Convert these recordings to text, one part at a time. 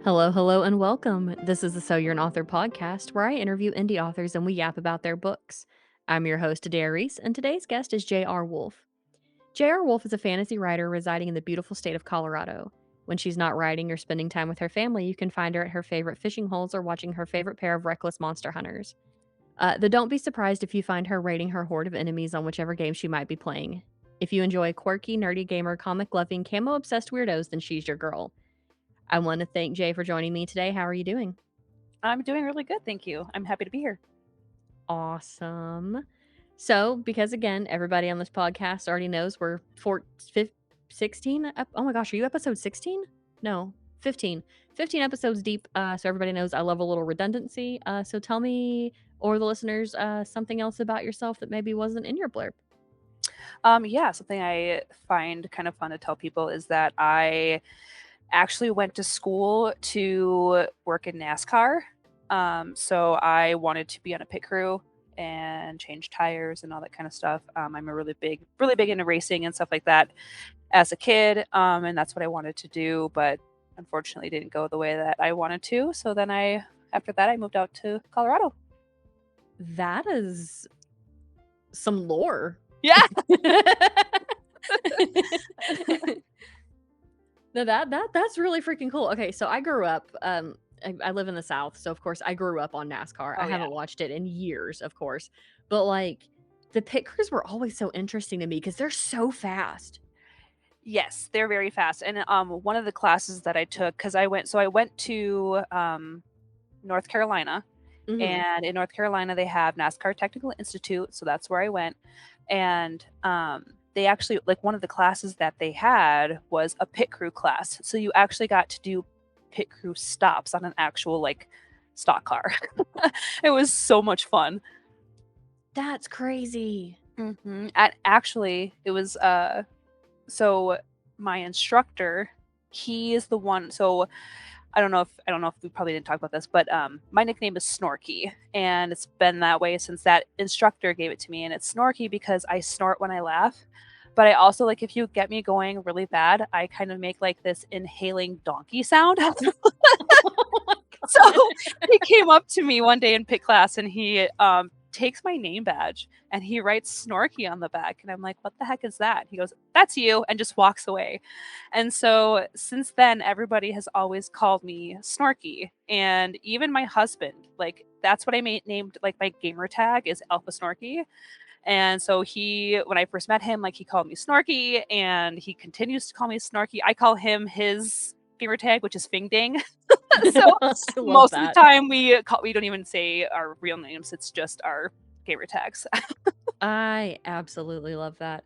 Hello, hello, and welcome. This is the So You're an Author podcast where I interview indie authors and we yap about their books. I'm your host, Adair Reese, and today's guest is J.R. Wolf. J.R. Wolf is a fantasy writer residing in the beautiful state of Colorado. When she's not writing or spending time with her family, you can find her at her favorite fishing holes or watching her favorite pair of reckless monster hunters. Though don't be surprised if you find her raiding her horde of enemies on whichever game she might be playing. If you enjoy quirky, nerdy gamer, comic-loving, camo-obsessed weirdos, then she's your girl. I want to thank Jay for joining me today. How are you doing? I'm doing really good, thank you. I'm happy to be here. Awesome. So, because again, everybody on this podcast already knows we're 16. Oh my gosh, are you episode 16? No, 15. 15 episodes deep. So everybody knows I love a little redundancy. So tell me or the listeners something else about yourself that maybe wasn't in your blurb. Yeah, something I find kind of fun to tell people is that I actually went to school to work in NASCAR. So I wanted to be on a pit crew and change tires and all that kind of stuff. I'm a really big into racing and stuff like that as a kid. And that's what I wanted to do, but unfortunately didn't go the way that I wanted to. So then after that, I moved out to Colorado. That is some lore. Yeah. No, that's really freaking cool. Okay, so I grew up. I live in the South, so of course I grew up on NASCAR. I haven't watched it in years, of course, but like the pit crews were always so interesting to me because they're so fast. Yes, they're very fast. And one of the classes that I took, because I went to North Carolina, and in North Carolina they have NASCAR Technical Institute, so that's where I went. And they actually, like, one of the classes that they had was a pit crew class, so you actually got to do pit crew stops on an actual like stock car. It was so much fun. That's crazy. Actually, it was so my instructor, he is the one. So I don't know if we probably didn't talk about this, but my nickname is Snorky, and it's been that way since that instructor gave it to me. And it's Snorky because I snort when I laugh, but I also, like, if you get me going really bad, I kind of make like this inhaling donkey sound. So he came up to me one day in pit class, and he takes my name badge and he writes Snorky on the back, and I'm like, what the heck is that? He goes, that's you, and just walks away. And so since then, everybody has always called me Snorky, and even my husband, like, that's what I named, like, my gamer tag is Alpha Snorky. And so when I first met him, like, he called me Snorky, and he continues to call me Snorky. I call him his gamer tag, which is Fing Ding. So most of the time we don't even say our real names, it's just our gamer tags. I absolutely love that.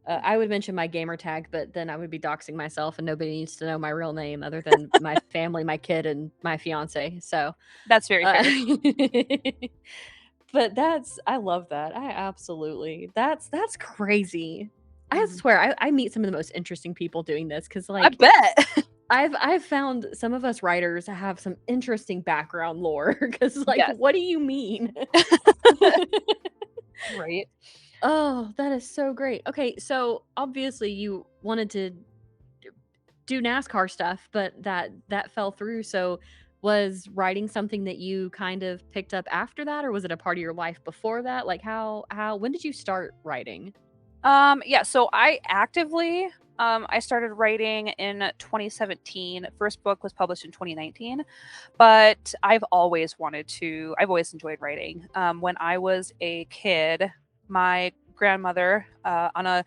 I would mention my gamer tag, but then I would be doxing myself, and nobody needs to know my real name other than my family, my kid, and my fiance. So that's very fair. But I love that. That's crazy. I swear, I meet some of the most interesting people doing this because, like, I bet. I've found some of us writers have some interesting background lore because, like, Yes. what do you mean? Right. Oh, that is so great. Okay, so obviously you wanted to do NASCAR stuff, but that fell through. So was writing something that you kind of picked up after that, or was it a part of your life before that? Like how when did you start writing? Yeah, so I actively I started writing in 2017. First book was published in 2019, but I've always enjoyed writing. When I was a kid, my grandmother, on a,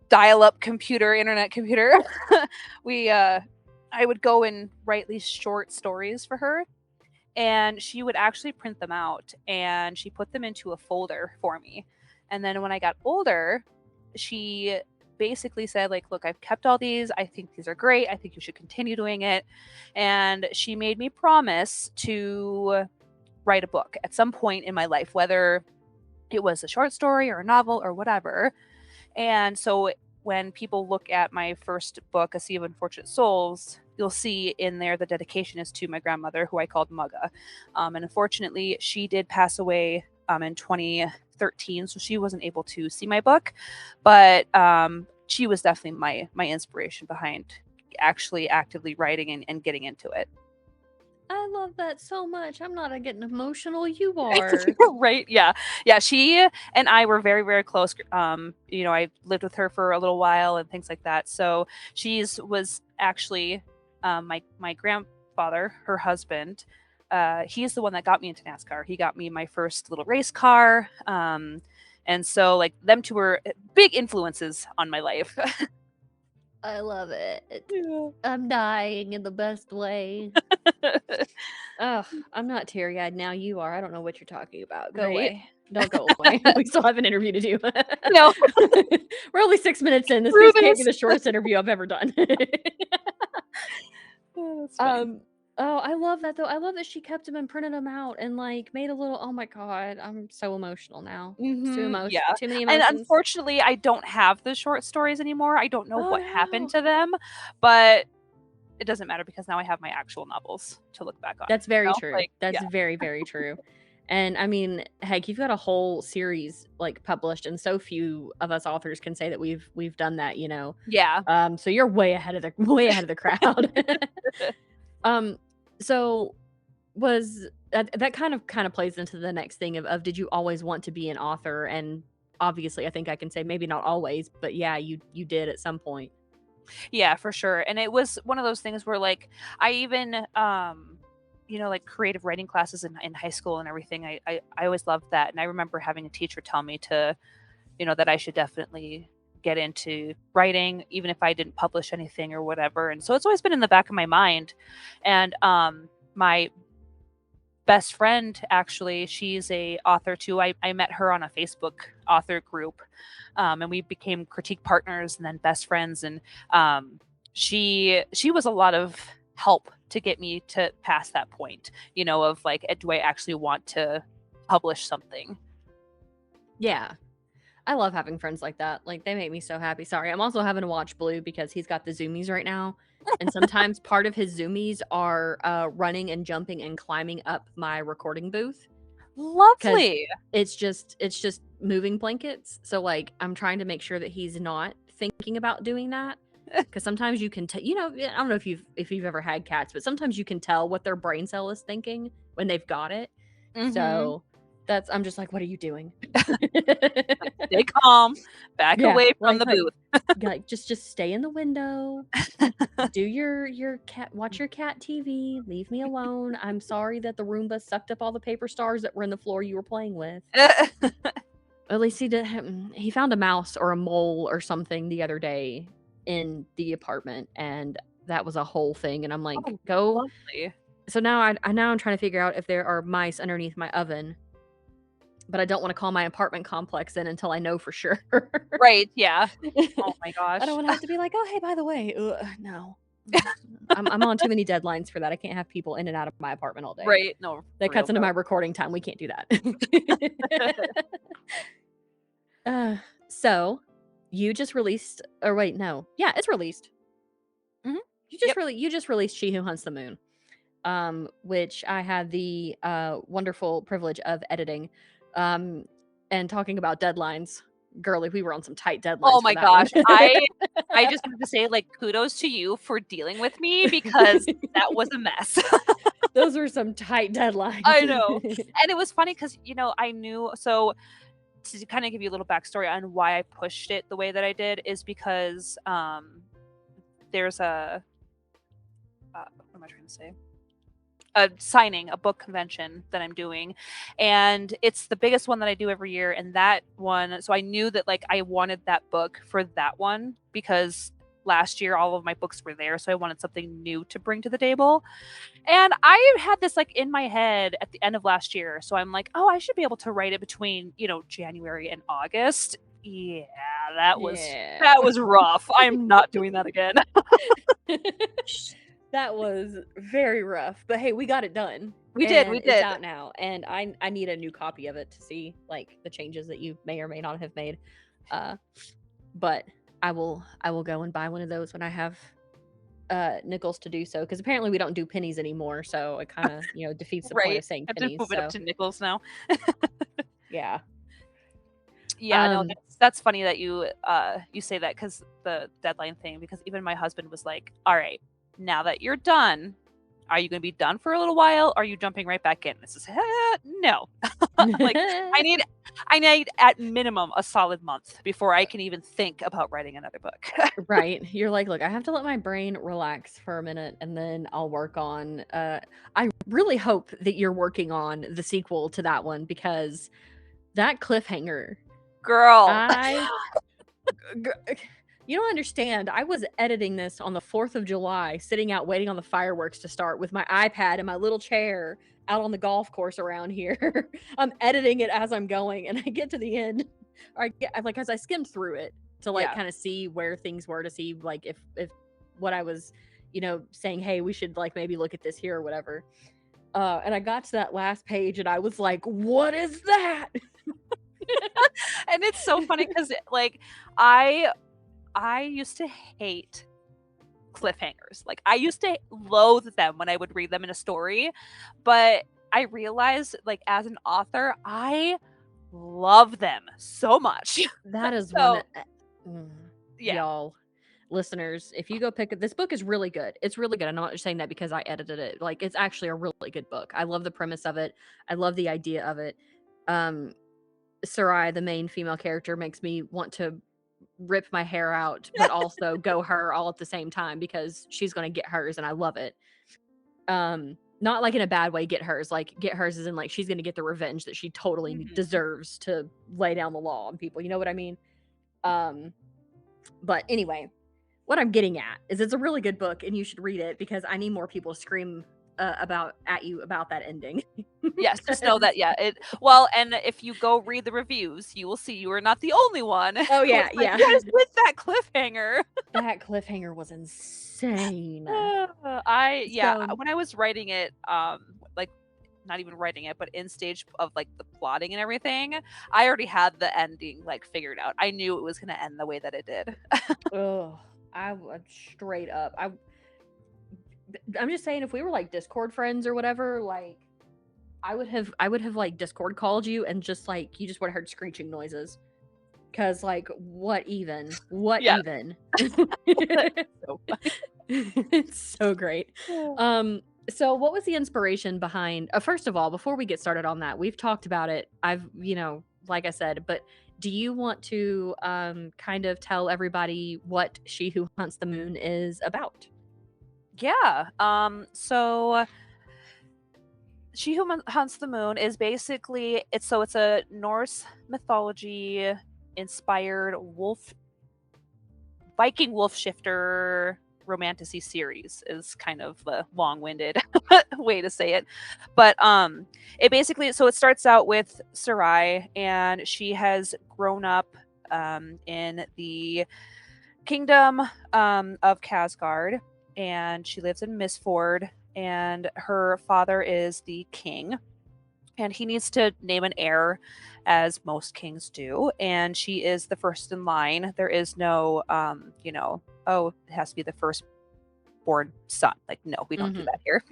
dial-up internet computer, I would go and write these short stories for her, and she would actually print them out, and she put them into a folder for me. And then when I got older, she basically said, like, look, I've kept all these. I think these are great. I think you should continue doing it. And she made me promise to write a book at some point in my life, whether it was a short story or a novel or whatever. And so when people look at my first book, A Sea of Unfortunate Souls, you'll see in there the dedication is to my grandmother, who I called Mugga. And unfortunately, she did pass away in 2013, so she wasn't able to see my book, but she was definitely my inspiration behind actually actively writing and getting into it. I love that so much. I'm not getting emotional. You are. Right? Yeah. Yeah, she and I were very, very close. I lived with her for a little while and things like that. So she's was actually my grandfather, her husband. He's the one that got me into NASCAR. He got me my first little race car. And so like them two were big influences on my life. I love it. Yeah. I'm dying in the best way. Ugh, I'm not teary-eyed now. You are. I don't know what you're talking about. Go Right? away. Don't go away. We still have an interview to do. No, We're only 6 minutes in. This through can't be this. the shortest interview I've ever done. Oh, that's funny. Oh, I love that though. I love that she kept them and printed them out and like made a little. Oh my god, I'm so emotional now. It's too Yeah, too many and emotions. unfortunately, I don't have the short stories anymore. I don't know Oh what happened no. to them, but it doesn't matter because now I have my actual novels to look back on, That's very true. Like, That's yeah. very, very true. And I mean, heck, you've got a whole series like published, and so few of us authors can say that we've done that, you know. Yeah. So you're way ahead of the crowd. um, so was that kind of plays into the next thing of did you always want to be an author? And obviously, I think I can say maybe not always, but yeah, you did at some point. Yeah, for sure. And it was one of those things where like I even like creative writing classes in high school and everything. I always loved that. And I remember having a teacher tell me to, that I should definitely get into writing, even if I didn't publish anything or whatever. And so it's always been in the back of my mind. And my best friend, actually, she's a author too. I met her on a Facebook author group, and we became critique partners and then best friends. And she was a lot of help to get me to past that point, of like, do I actually want to publish something? Yeah. I love having friends like that. Like, they make me so happy. Sorry, I'm also having to watch Blue because he's got the zoomies right now. And sometimes part of his zoomies are running and jumping and climbing up my recording booth. Because Lovely. it's just moving blankets. So like I'm trying to make sure that he's not thinking about doing that. Because sometimes you can I don't know if you've ever had cats, but sometimes you can tell what their brain cell is thinking when they've got it. So I'm just like, what are you doing? Stay calm, back away from the booth. Like just stay in the window. Do your cat, watch your cat TV. Leave me alone. I'm sorry that the Roomba sucked up all the paper stars that were in the floor you were playing with. At least he found a mouse or a mole or something the other day in the apartment, and that was a whole thing. And I'm like, go. Lovely. So now I'm trying to figure out if there are mice underneath my oven, but I don't want to call my apartment complex in until I know for sure. Right? Yeah. Oh my gosh. I don't want to have to be like, oh hey, by the way, no. I'm on too many deadlines for that. I can't have people in and out of my apartment all day. Right? No, that cuts into my recording time. We can't do that. So you just released, or wait, no, yeah, it's released. You just released She Who Hunts the Moon, which I had the wonderful privilege of editing, and talking about deadlines. Girly, we were on some tight deadlines. Oh my gosh. I just have to say, like, kudos to you for dealing with me because that was a mess. Those were some tight deadlines. I know. And it was funny because, I knew. So to kind of give you a little backstory on why I pushed it the way that I did is because there's a, what am I trying to say? A book convention that I'm doing, and it's the biggest one that I do every year. And that one, so I knew that like I wanted that book for that one because last year all of my books were there, so I wanted something new to bring to the table. And I had this like in my head at the end of last year, so I'm like, oh, I should be able to write it between January and August. Yeah, that was rough. I'm not doing that again. That was very rough, but hey, we got it done. We did. It's out now, and I need a new copy of it to see like the changes that you may or may not have made. But I will go and buy one of those when I have nickels to do so, because apparently we don't do pennies anymore, so it kind of defeats the point of saying pennies. I have to move it up to nickels now. Yeah. Yeah, no, that's funny that you say that, because the deadline thing, because even my husband was like, all right, now that you're done, are you going to be done for a little while? Or are you jumping right back in? This is no. Like, I need at minimum a solid month before I can even think about writing another book. Right. You're like, look, I have to let my brain relax for a minute and then I'll work on I really hope that you're working on the sequel to that one, because that cliffhanger, Girl. I you don't understand. I was editing this on the 4th of July, sitting out waiting on the fireworks to start with my iPad and my little chair out on the golf course around here. I'm editing it as I'm going, and I get to the end, or like, as I skimmed through it to like Yeah. kind of see where things were, to see like if what I was, saying, hey, we should like maybe look at this here or whatever. And I got to that last page and I was like, what is that? And it's so funny because like I used to hate cliffhangers. Like, I used to loathe them when I would read them in a story, but I realized, like, as an author, I love them so much. That is one So that yeah. y'all listeners, if you go pick it, this book is really good. It's really good. I'm not just saying that because I edited it. Like, it's actually a really good book. I love the premise of it. I love the idea of it. Sarai, the main female character, makes me want to rip my hair out, but also go her all at the same time, because she's going to get hers and I love it. Not like in a bad way, get hers. Like, get hers as in like she's going to get the revenge that she totally deserves to lay down the law on people. You know what I mean? But anyway, what I'm getting at is it's a really good book and you should read it, because I need more people to scream at you about that ending. Yes, just know that, yeah. Well, and if you go read the reviews, you will see you are not the only one. Oh yeah, who's like, yeah. what is with that cliffhanger? That cliffhanger was insane. When I was writing it, like, not even writing it, but in stage of like the plotting and everything, I already had the ending like figured out. I knew it was going to end the way that it did. Oh, I would straight up. I'm just saying, if we were like Discord friends or whatever, like I would have like Discord called you and just like you just would have heard screeching noises. Cause like what even? Yeah. So it's so great. So what was the inspiration behind first of all, before we get started on that, we've talked about it. I've like I said, but do you want to kind of tell everybody what She Who Hunts the Moon is about? Yeah. So She Who Hunts the Moon is basically it's a Norse mythology inspired Viking wolf shifter romantasy series, is kind of the long-winded way to say it. But it basically, so it starts out with Sarai, and she has grown up in the kingdom of Kasgard, and she lives in Mistford, and her father is the king, and he needs to name an heir, as most kings do, and she is the first in line. There is no oh, it has to be the firstborn son. Like, no, we don't do that here.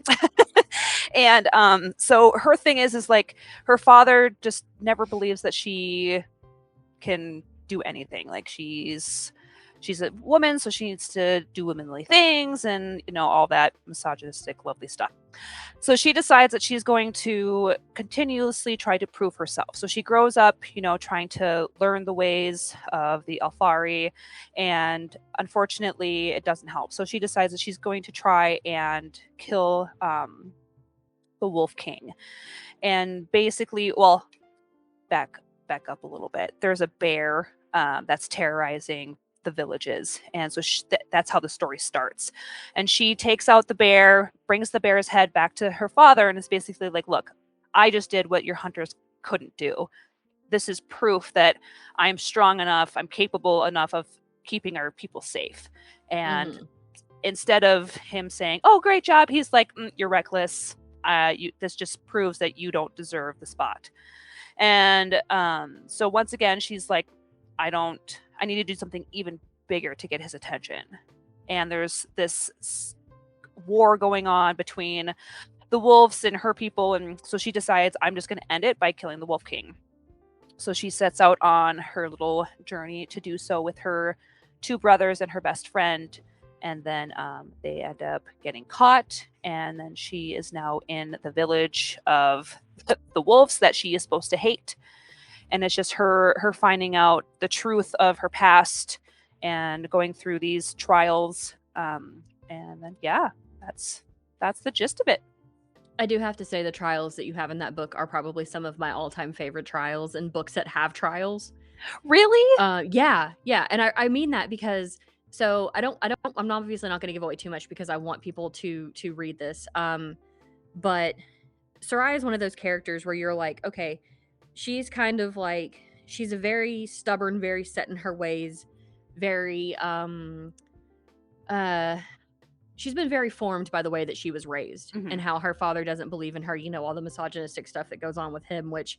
And so her thing is like, her father just never believes that she can do anything. Like, she's a woman, so she needs to do womanly things and all that misogynistic lovely stuff. So she decides that she's going to continuously try to prove herself. So she grows up, trying to learn the ways of the Alfari, and unfortunately it doesn't help. So she decides that she's going to try and kill the Wolf King. And basically, well, back up a little bit. There's a bear that's terrorizing the villages, and so that's how the story starts. And she takes out the bear, brings the bear's head back to her father, and is basically like, look, I just did what your hunters couldn't do. This is proof that I'm strong enough, I'm capable enough of keeping our people safe. And instead of him saying, oh, great job, he's like, you're reckless. This just proves that you don't deserve the spot. And so once again, she's like, I need to do something even bigger to get his attention. And there's this war going on between the wolves and her people. And so she decides, I'm just going to end it by killing the Wolf King. So she sets out on her little journey to do so with her two brothers and her best friend. And then they end up getting caught. And then she is now in the village of the wolves that she is supposed to hate. And it's just her finding out the truth of her past and going through these trials. And then that's the gist of it. I do have to say the trials that you have in that book are probably some of my all-time favorite trials and books that have trials. Really? Yeah, yeah, and I mean that because so I'm obviously not going to give away too much because I want people to read this. But Sarai is one of those characters where you're like, okay, she's kind of like she's a very stubborn, very set in her ways, very uh she's been very formed by the way that she was raised Mhm. and how her father doesn't believe in her, all the misogynistic stuff that goes on with him, which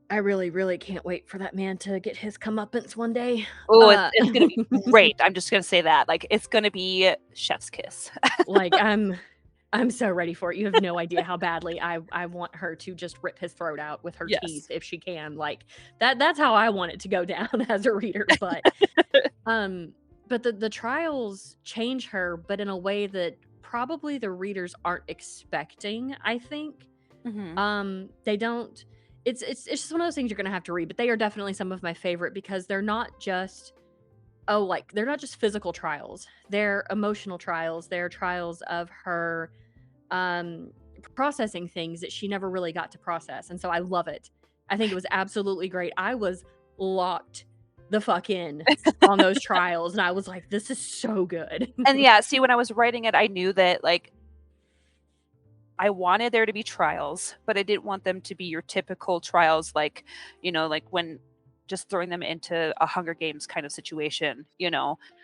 I really, really can't wait for that man to get his comeuppance one day. Oh, it's gonna be great. I'm just gonna say that. Like, it's gonna be chef's kiss. Like, I'm so ready for it. You have no idea how badly I want her to just rip his throat out with her teeth Yes. if she can. Like, that's how I want it to go down as a reader, um but the trials change her, but in a way that probably the readers aren't expecting, I think. Mhm. They don't it's just one of those things you're gonna have to read, but they are definitely some of my favorite because they're not just they're not just physical trials. They're emotional trials. They're trials of her um processing things that she never really got to process. And so I love it. I think it was absolutely great. I was locked the fuck in on those trials and I was like, this is so good. And yeah, see, when I was writing it, I knew that, like, I wanted there to be trials, but I didn't want them to be your typical trials, like, like when just throwing them into a Hunger Games kind of situation.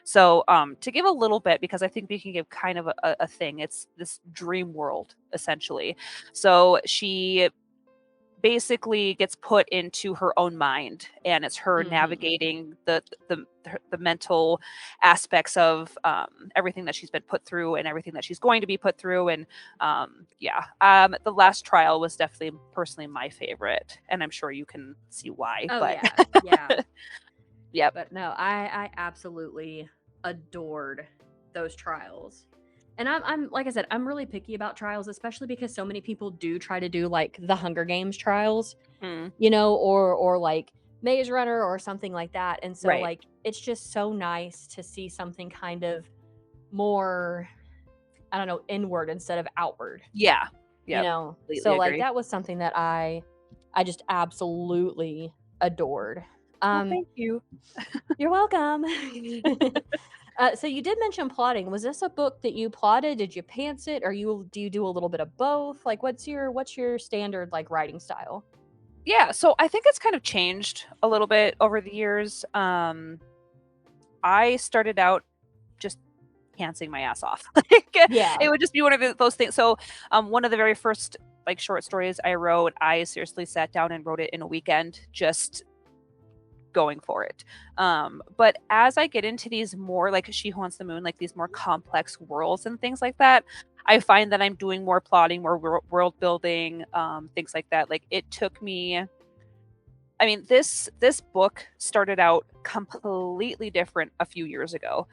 So, to give a little bit, because I think we can give kind of a thing, it's this dream world, essentially. So she basically gets put into her own mind, and it's her Mhm. navigating the mental aspects of everything that she's been put through and everything that she's going to be put through. And the last trial was definitely personally my favorite, and I'm sure you can see why. Oh But yeah. Yeah. yep. But no, I absolutely adored those trials. And I'm like I said, I'm really picky about trials, especially because so many people do try to do like the Hunger Games trials, Mm, or like Maze Runner or something like that. And so right. like it's just so nice to see something kind of more, I don't know, inward instead of outward, Yeah. Yep. Completely So like agree. that was something that I just absolutely adored. Well, Um thank you. you're welcome. So you did mention plotting. Was this a book that you plotted? Did you pants it? Or do you do a little bit of both? Like what's your standard like writing style? Yeah, so I think it's kind of changed a little bit over the years. I started out just pantsing my ass off. Like, Yeah. it would just be one of those things. So, one of the very first like short stories I wrote, I seriously sat down and wrote it in a weekend, just going for it. But as I get into these more like She Who Wants the Moon, like these more complex worlds and things like that, I find that I'm doing more plotting, more world building, things like that. Like, it took me. I mean, this book started out completely different a few years ago.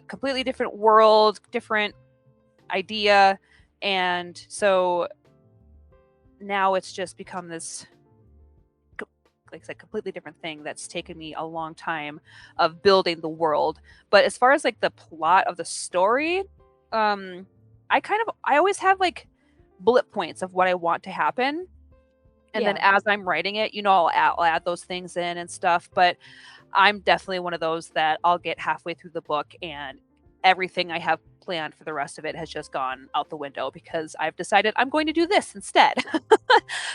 Completely different world, different idea, and so now it's just become this, like I said, completely different thing that's taken me a long time of building the world. But as far as like the plot of the story, um, I always have like bullet points of what I want to happen, and then Yeah. as I'm writing it, I'll add those things in and stuff. But I'm definitely one of those that I'll get halfway through the book and everything I have planned for the rest of it has just gone out the window because I've decided I'm going to do this instead.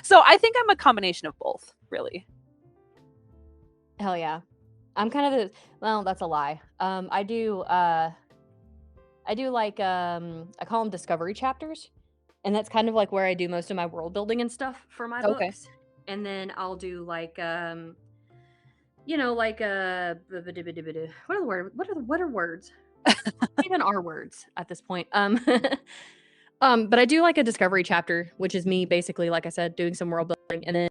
So I think I'm a combination of both, really. Hell yeah. I'm kind of well, that's a lie. I do like I call them discovery chapters. And that's kind of like where I do most of my world building and stuff for my Okay. books. And then I'll do like like what are the word what are words? Even are words at this point. But I do like a discovery chapter, which is me basically, like I said, doing some world building and then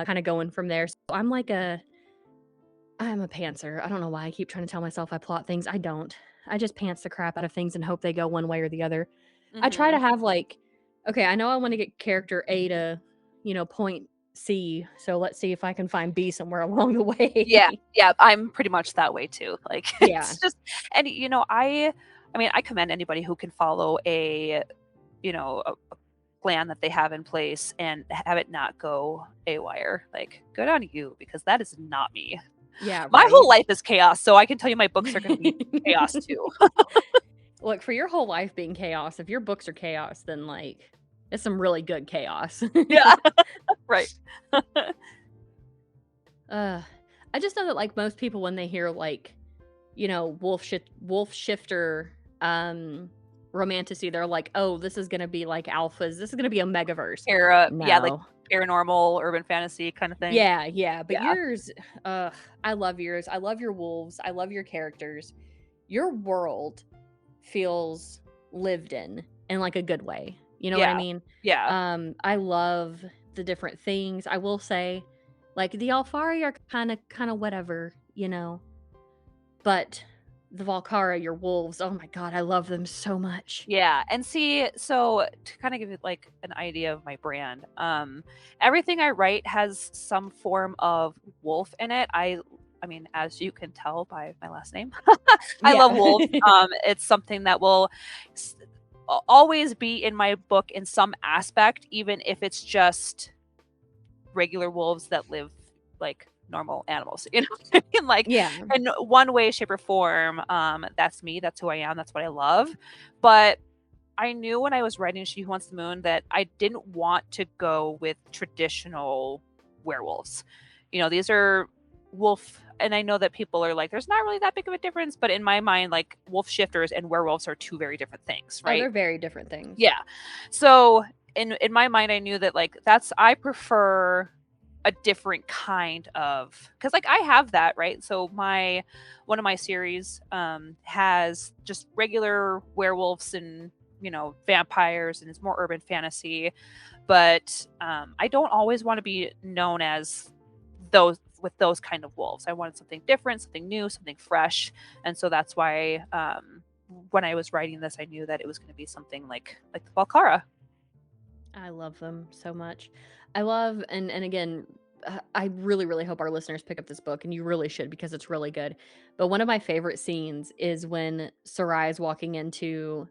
kind of going from there. So I'm a pantser. I don't know why I keep trying to tell myself I plot things. I don't. I just pants the crap out of things and hope they go one way or the other. I try Hmm. to have like, okay, I know I want to get character A to, point C. So let's see if I can find B somewhere along the Yeah, way. yeah, I'm pretty much that way too. Like Yeah. it's just, and I mean, I commend anybody who can follow a plan that they have in place and have it not go haywire. Like, good on you, because that is not me. Yeah, My whole right. life is chaos, so I can tell you my books are going to be chaos too. Look, for your whole life being chaos, if your books are chaos, then like it's some really good chaos. Yeah, right. uh I just know that like most people when they hear like, wolf shifter romantasy, they're like, "Oh, this is going to be like alphas. This is going to be a megaverse." Yeah, like No. paranormal, urban fantasy kind of thing. Yeah, yeah, but Yeah, yours, I love yours. I love your wolves. I love your characters. Your world feels lived in like a good way. You know what I yeah, mean? yeah, I love the different things. I will say, like the Alfari are kind of whatever, but the Valkara, your wolves, oh my god, I love them so much. yeah. And see, so to kind of give you like an idea of my brand, everything I write has some form of wolf in it. I mean, as you can tell by my last name, I love Yeah. wolves. It's something that will s- always be in my book in some aspect, even if it's just regular wolves that live like normal animals. You know what I mean? Like Yeah. in one way, shape, or form, that's me. That's who I am. That's what I love. But I knew when I was writing She Who Wants the Moon that I didn't want to go with traditional werewolves. These are wolf, and I know that people are like, there's not really that big of a difference, but in my mind, like wolf shifters and werewolves are two very different things, Oh, right? they're very different things. Yeah. So in my mind, I knew that like I prefer a different kind of, because like I have that, right? So my one of my series has just regular werewolves and vampires, and it's more urban fantasy, but I don't always want to be known as those with those kind of wolves. I wanted something different, something new, something fresh, and so that's why when I was writing this, I knew that it was going to be something like the Valkara. I love them so much. I love and again, I really really hope our listeners pick up this book and you really should because it's really good. But one of my favorite scenes is when Sarai is walking into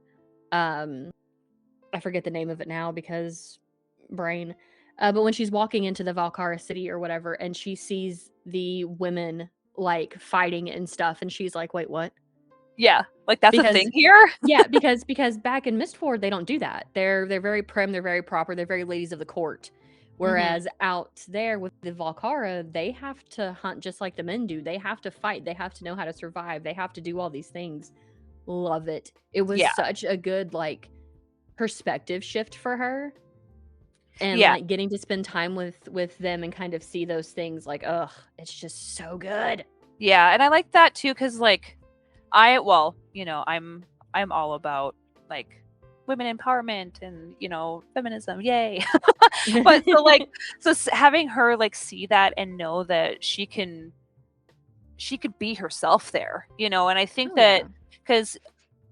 um I forget the name of it now because brain. But when she's walking into the Valkara city or whatever and she sees the women like fighting and stuff and she's like, "Wait, what?" Yeah, like that's a Because thing here. yeah, because back in Mistford, they don't do that. They're very prim, they're very proper, they're very ladies of the court. Hmm. Whereas out there with the Valkara, they have to hunt just like the men do. They have to fight, they have to know how to survive, they have to do all these things. Love it. It was Yeah, such a good like perspective shift for her and yeah, like getting to spend time with them and kind of see those things like, ugh, it's just so good. yeah, and I like that too because like well, I'm all about like women empowerment and feminism, yay! But so like having her like see that and know that she could be herself there, and I think Oh that yeah. because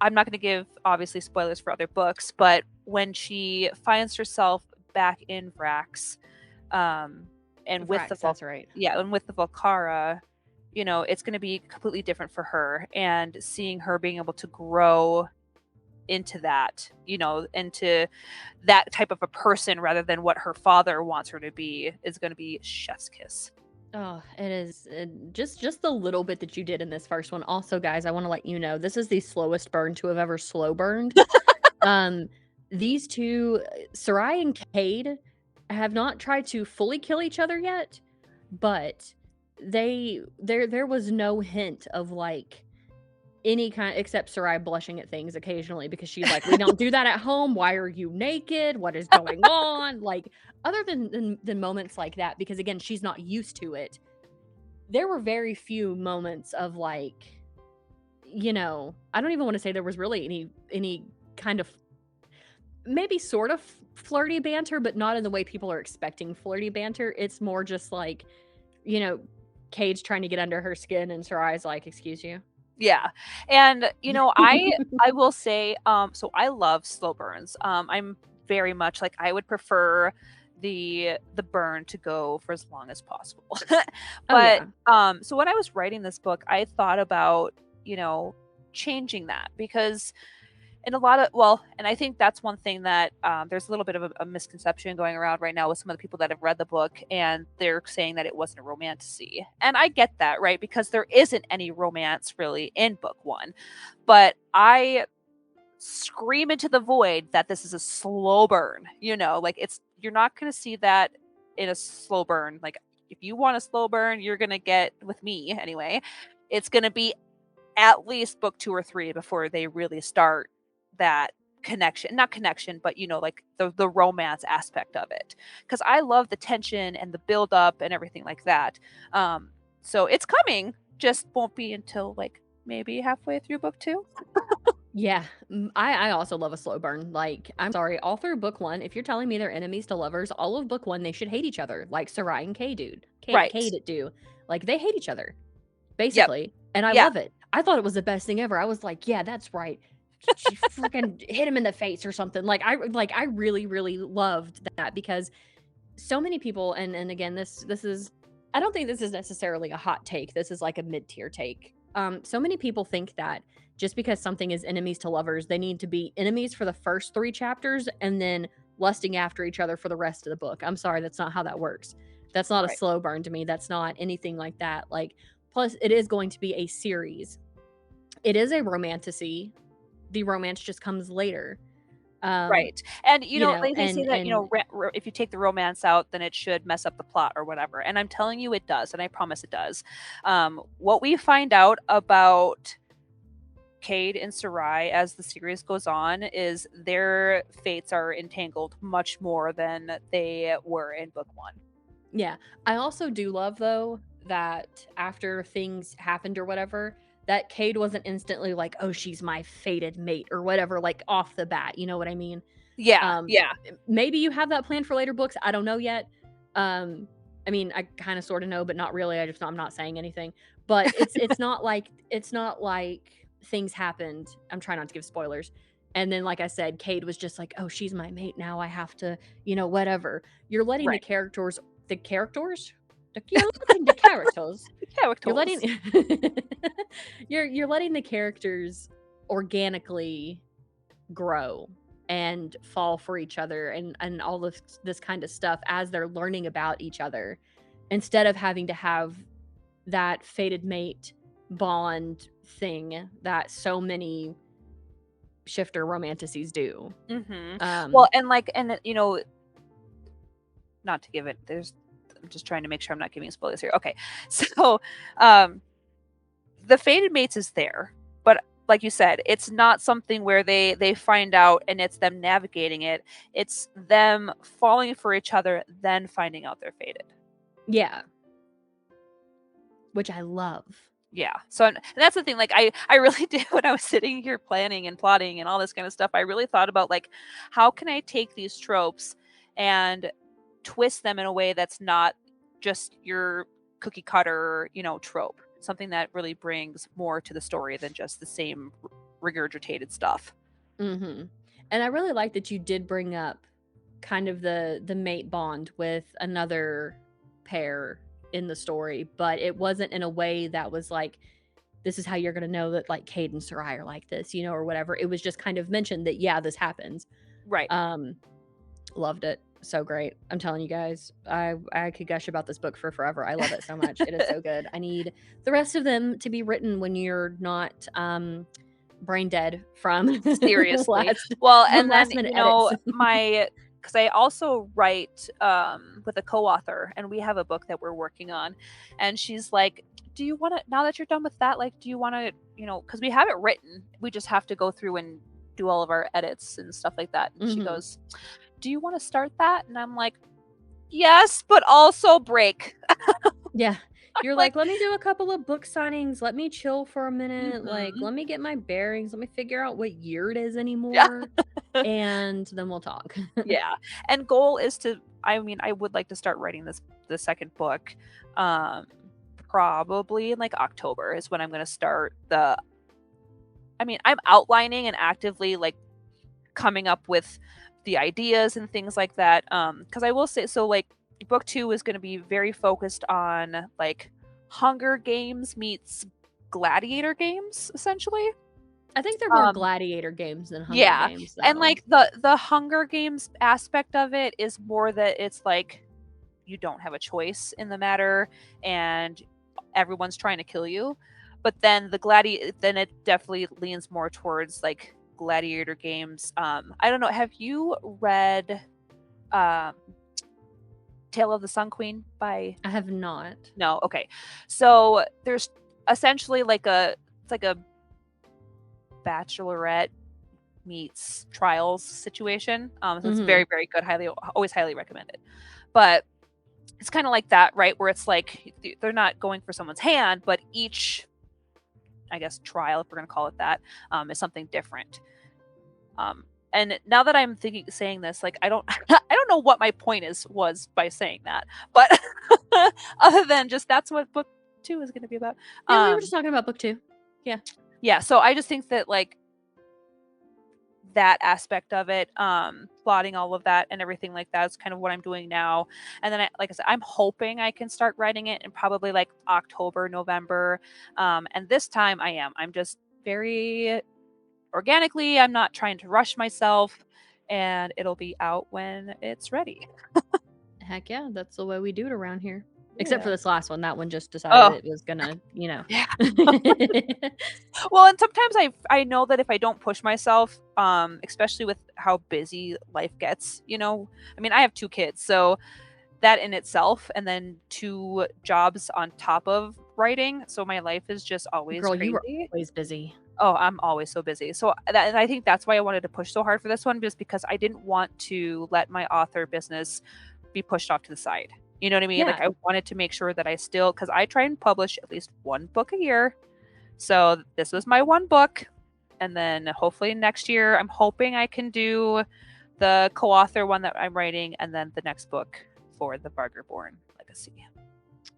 I'm not going to give obviously spoilers for other books, but when she finds herself back in Vrax, um, and with the Vrax, that's right. yeah, and with the Volcara, it's going to be completely different for her, and seeing her being able to grow into that, into that type of a person rather than what her father wants her to be is going to be chef's kiss. Oh, it is just the little bit that you did in this first one. Also, guys, I want to let you know this is the slowest burn to have ever slow burned. Um, these two, Sarai and Cade, have not tried to fully kill each other yet, but there was no hint of like any kind except Sarai blushing at things occasionally because she's like, "We don't do that at home. Why are you naked? What is going on?" Like, other than moments like that, because again, she's not used to it. There were very few moments of like, I don't even want to say there was really any kind of maybe sort of flirty banter, but not in the way people are expecting flirty banter. It's more just like, you know, Cade's trying to get under her skin and Sarai's like, "Excuse you?" Yeah. And I will say, so I love slow burns. I'm very much like I would prefer the burn to go for as long as possible. Oh, But yeah. so when I was writing this book, I thought about, changing that because in a lot of and I think that's one thing that there's a little bit of a misconception going around right now with some of the people that have read the book, and they're saying that it wasn't a romantasy, and I get that, right? Because there isn't any romance really in book one, but I scream into the void that this is a slow burn. Like you're not going to see that in a slow burn. Like if you want a slow burn, you're going to get with me anyway. It's going to be at least book 2 or 3 before they really start that connection, not connection, but like the romance aspect of it, because I love the tension and the build up and everything like that. So it's coming, just won't be until like maybe halfway through book 2. Yeah, I also love a slow burn. Like, I'm sorry, all through book 1, if you're telling me they're enemies to lovers, all of book 1, they should hate each other, like Sarai and Right. Cade do. Like, they hate each other, Yep. basically, and I Yeah. love it. I thought it was the best thing ever. I was like, "Yeah, that's right." She freaking hit him in the face or something. I really, really loved that because so many people, and again, this is, I don't think this is necessarily a hot take. This is like a mid-tier take. So many people think that just because something is enemies to lovers, they need to be enemies for the first 3 chapters and then lusting after each other for the rest of the book. I'm sorry, that's not how that works. That's not a Right. slow burn to me. That's not anything like that. Like, plus it is going to be a series. It is a romantasy. The romance just comes later. Um, Right. And like they say and that if you take the romance out, then it should mess up the plot or whatever, and I'm telling you it does, and I promise it does. What we find out about Cade and Sarai as the series goes on is their fates are entangled much more than they were in book 1. yeah, I also do love though that after things happened or whatever, that Cade wasn't instantly like, "Oh, she's my fated mate" or whatever, like off the bat. You know what I mean? Yeah, Um, yeah. maybe you have that plan for later books. I don't know yet. I mean, I kind of sort of know, but not really. I'm not saying anything. But it's not like things happened. I'm trying not to give spoilers. And then, like I said, Cade was just like, "Oh, she's my mate now. I have to, whatever." You're letting Right. the characters, you're letting the characters, you're letting, Characters. you're letting the characters organically grow and fall for each other and all this kind of stuff as they're learning about each other instead of having to have that fated mate bond thing that so many shifter romanticities do. Well, Um not to give it, I'm just trying to make sure I'm not giving spoilers here. Okay. So, um the fated mates is there, but like you said, it's not something where they find out and it's them navigating it. It's them falling for each other, then finding out they're fated. yeah, which I love. Yeah. So and that's the thing. Like I really did when I was sitting here planning and plotting and all this kind of stuff. I really thought about like how can I take these tropes and twist them in a way that's not just your cookie cutter, trope. Something that really brings more to the story than just the same regurgitated stuff. Hmm. And I really like that you did bring up kind of the mate bond with another pair in the story, but it wasn't in a way that was like, this is how you're gonna know that like Cade and Sarai are like this, or whatever. It was just kind of mentioned that yeah, this happens. Right. Um, Loved it. So great. I'm telling you guys, I could gush about this book for forever. I love it so much. It is so good. I need the rest of them to be written when you're not brain dead from Seriously. last Well, from and then, last minute edits. because I also write with a co-author, and we have a book that we're working on, and she's like, do you want to, now that you're done with that, like, do you want to, because we have it written, we just have to go through and do all of our edits and stuff like that. And she Mhm. goes, do you want to start that? And I'm like, yes, but also break. Yeah. You're like, let me do a couple of book signings. Let me chill for a minute. Like, Mhm. let me get my bearings. Let me figure out what year it is Yeah. anymore. And then we'll talk. Yeah. And goal is to, I mean, I would like to start writing the second book. Um Probably in like October is when I'm going to start I'm outlining and actively like coming up with the ideas and things like that. Cuz I will say, so like book 2 is going to be very focused on like Hunger Games meets gladiator games essentially. I think they're more Um gladiator games than Hunger yeah. Games, And though. like the Hunger Games aspect of it is more that it's like you don't have a choice in the matter and everyone's trying to kill you. But then then it definitely leans more towards like gladiator games. I don't know, have you read um Tale of the Sun Queen by I have not. No, okay. So there's essentially like it's like a bachelorette meets trials situation. So it's Hmm. very, very good, always highly recommended. But it's kind of like that, right? Where it's like they're not going for someone's hand, but each, I guess, trial, if we're going to call it that, is something different. Um, and now that I'm saying this, like I don't, I don't know what my point was by saying that, but other than just that's what book 2 is going to be about. Yeah, we were just talking about book 2. Yeah. Yeah. So I just think that like that aspect of it, plotting all of that and everything like that is kind of what I'm doing now. And then like I said, I'm hoping I can start writing it in probably like October, November. And this time I'm just very organically, I'm not trying to rush myself, and it'll be out when it's ready. Heck yeah, that's the way we do it around here. Except for Yeah. this last one. That one just decided Oh, it was gonna, yeah. Well, and sometimes I know that if I don't push myself, especially with how busy life gets, I mean, I have 2 kids, so that in itself, and then 2 jobs on top of writing, so my life is just always Girl, you were crazy. always busy. Oh, I'm always so busy. So and I think that's why I wanted to push so hard for this one, just because I didn't want to let my author business be pushed off to the side. You know what I mean? Like Yeah. I wanted to make sure that I still, because I try and publish at least 1 book a year. So this was my 1 book. And then hopefully next year, I'm hoping I can do the co-author one that I'm writing, and then the next book for the Bargerborn Legacy.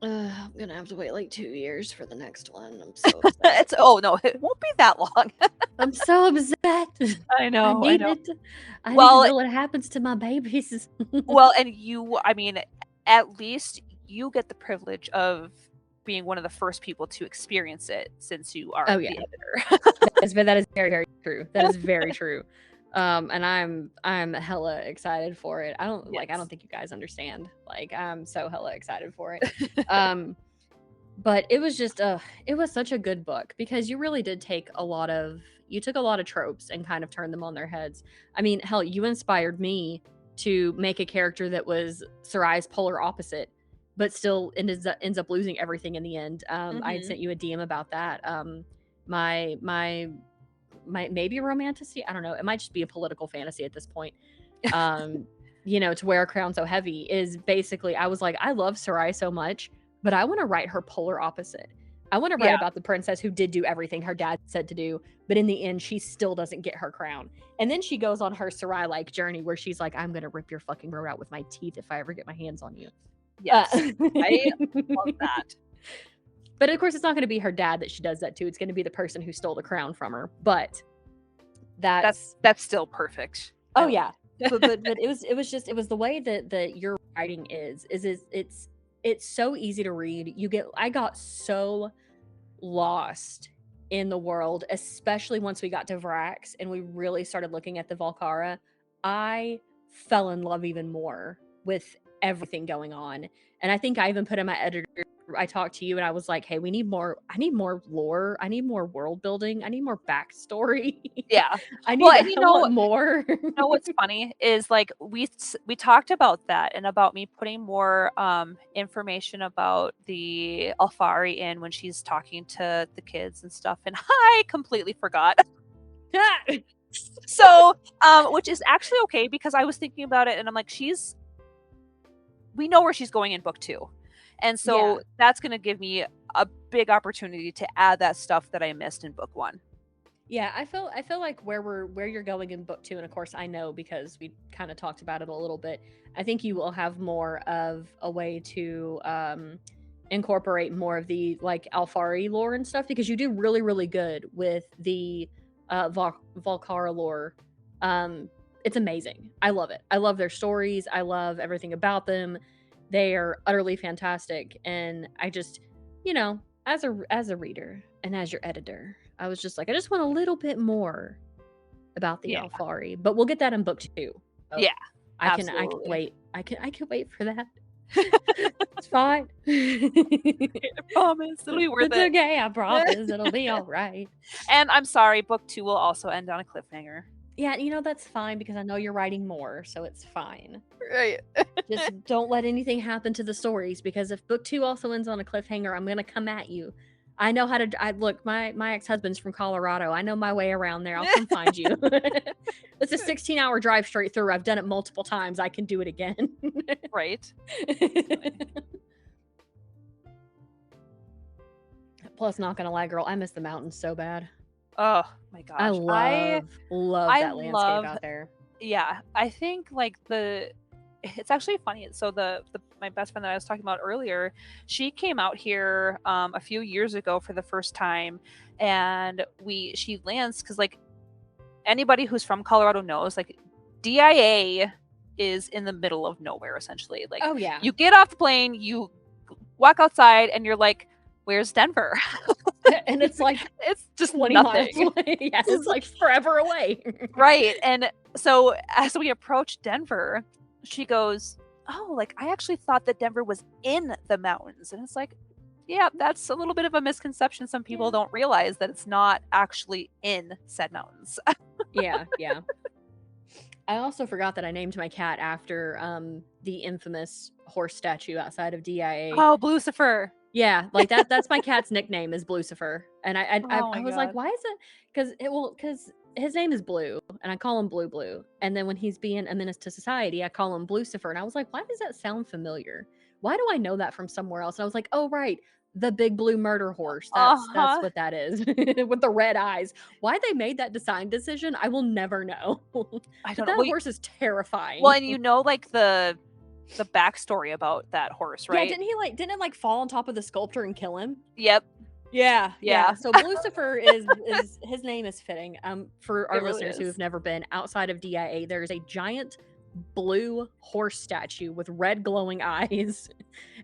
I'm gonna have to wait like 2 years for the next one. I'm so upset. Oh no, it won't be that long. I'm so upset. I I know, I need know. it. I need to Well, know what happens to my babies. and I mean, at least you get the privilege of being one of the first people to experience it since you are Oh the yeah. editor. That is very, very true. That is very true. And I'm hella excited for it. I don't Yes. think you guys understand. Like I'm so hella excited for it. Um but it was just it was such a good book because you really did you took a lot of tropes and kind of turned them on their heads. I mean, hell, you inspired me to make a character that was Sarai's polar opposite, but still ends up losing everything in the end. I had Mhm. sent you a DM about that. My maybe a romantasy. I don't know. It might just be a political fantasy at this point. Um, to wear a crown so heavy is basically I was like, I love Sarai so much, but I want to write her polar opposite. I want to write Yeah. about the princess who did do everything her dad said to do, but in the end, she still doesn't get her crown. And then she goes on her Sarai like journey where she's like, I'm gonna rip your fucking throat out with my teeth if I ever get my hands on you. Yes. I love that. But of course, it's not going to be her dad that she does that to. It's going to be the person who stole the crown from her. But That's still perfect. oh yeah. But it was the way that your writing is it's so easy to read. I got so lost in the world, especially once we got to Vrax and we really started looking at the Volcara. I fell in love even more with everything going on. And I think I even put in my editor, I talked to you and I was like, hey, I need more lore. I need more world building. I need more backstory. Yeah. Well, and I want more. what's funny is like we talked about that and about me putting more information about the Alfari in when she's talking to the kids and stuff, and I completely forgot. So which is actually okay, because I was thinking about it and I'm like, we know where she's going in book 2, And so that's going to give me a big opportunity to add that stuff that I missed in book 1. Yeah, I feel like where you're going in book 2, and of course I know because we kind of talked about it a little bit. I think you will have more of a way to incorporate more of the like Alfari lore and stuff, because you do really, really good with the Volcara lore. It's amazing. I love it. I love their stories. I love everything about them. They are utterly fantastic, and I just, as a reader and as your editor, I was just like, I just want a little bit more about the Alfari, but we'll get that in book 2. Oh, yeah, I can wait. I can wait for that. It's fine. I promise it'll be worth it. It's okay. I promise it'll be all right. And I'm sorry, book 2 will also end on a cliffhanger. Yeah, that's fine because I know you're writing more, so it's fine. Right. Just don't let anything happen to the stories, because if book 2 also ends on a cliffhanger, I'm gonna come at you. I know how to. Look, my ex-husband's from Colorado. I know my way around there. I'll come find you. It's a 16-hour drive straight through. I've done it multiple times. I can do it again. Right. Plus, not gonna lie, girl, I miss the mountains so bad. Oh my gosh. I love that landscape out there. Yeah, I think like it's actually funny. So my best friend that I was talking about earlier, she came out here a few years ago for the first time, and she lands because like anybody who's from Colorado knows, like DIA is in the middle of nowhere essentially. Like, oh yeah, you get off the plane, you walk outside, and you're like, where's Denver? And it's like it's just 20 nothing. miles away. Yes, it's like forever away. Right. And so as we approach Denver, she goes, oh, like I actually thought that Denver was in the mountains. And it's like, yeah, that's a little bit of a misconception. Some people don't realize that it's not actually in said mountains. Yeah. I also forgot that I named my cat after the infamous horse statue outside of DIA. Oh, Blucifer. Yeah, like that's my cat's nickname is Blucifer. And I was like, why is it? Because his name is Blue, and I call him Blue. And then when he's being a menace to society, I call him Blucifer. And I was like, why does that sound familiar? Why do I know that from somewhere else? And I was like, oh right, the big blue murder horse. That's what that is. With the red eyes. Why they made that design decision, I will never know. I don't know. That horse is terrifying. Well, and like the backstory about that horse, right? Yeah, didn't it fall on top of the sculptor and kill him? Yep. Yeah. So Blucifer is his name is fitting. For our listeners who have never been outside of DIA, there's a giant blue horse statue with red glowing eyes.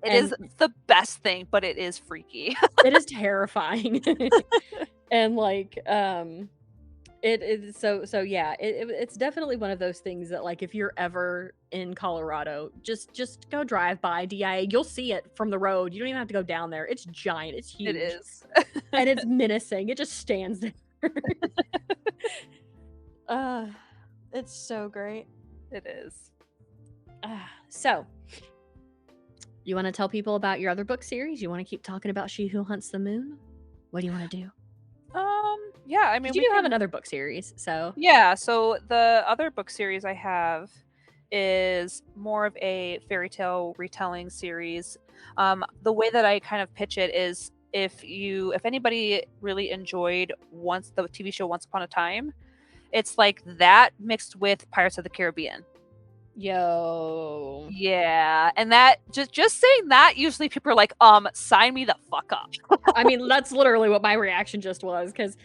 It is the best thing, but it is freaky. It is terrifying. And like it's definitely one of those things that like if you're ever in Colorado, just go drive by DIA. You'll see it from the road. You don't even have to go down there. It's giant. It's huge. It is. And it's menacing. It just stands there. It's so great. It is. So you want to tell people about your other book series? You want to keep talking about She Who Hunts the Moon? What do you want to do? Yeah, I mean, you do have another book series, so yeah. So the other book series I have is more of a fairy tale retelling series. The way that I kind of pitch it is if anybody really enjoyed the TV show Once Upon a Time, it's like that mixed with Pirates of the Caribbean. Yo. Yeah, and that just saying that, usually people are like, sign me the fuck up. I mean, that's literally what my reaction just was, because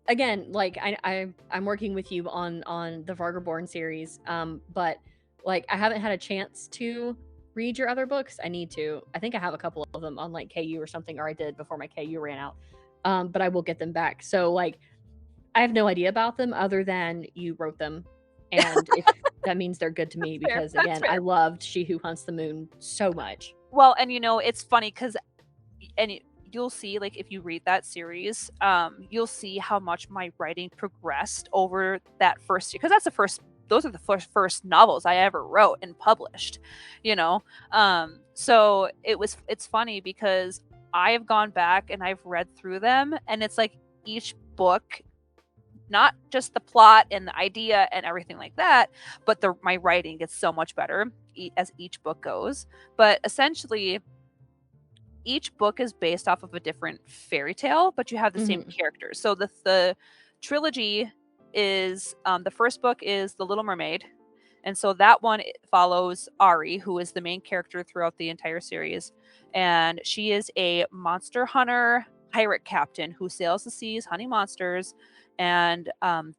again, like I'm working with you on the Vargaborn series, but like I haven't had a chance to read your other books. I need to. I think I have a couple of them on like KU or something, or I did before my KU ran out. But I will get them back. So like I have no idea about them other than you wrote them. And if that means they're good to me, because again, I loved She Who Hunts the Moon so much. Well, and it's funny because you'll see, like, if you read that series, you'll see how much my writing progressed over that first year, because those are the first novels I ever wrote and published, so it's funny because I have gone back and I've read through them, and it's like each book, not just the plot and the idea and everything like that, but my writing gets so much better as each book goes. But essentially, each book is based off of a different fairy tale, but you have the same characters. So the trilogy is the first book is The Little Mermaid. And so that one follows Ari, who is the main character throughout the entire series. And she is a monster hunter pirate captain who sails the seas hunting monsters. And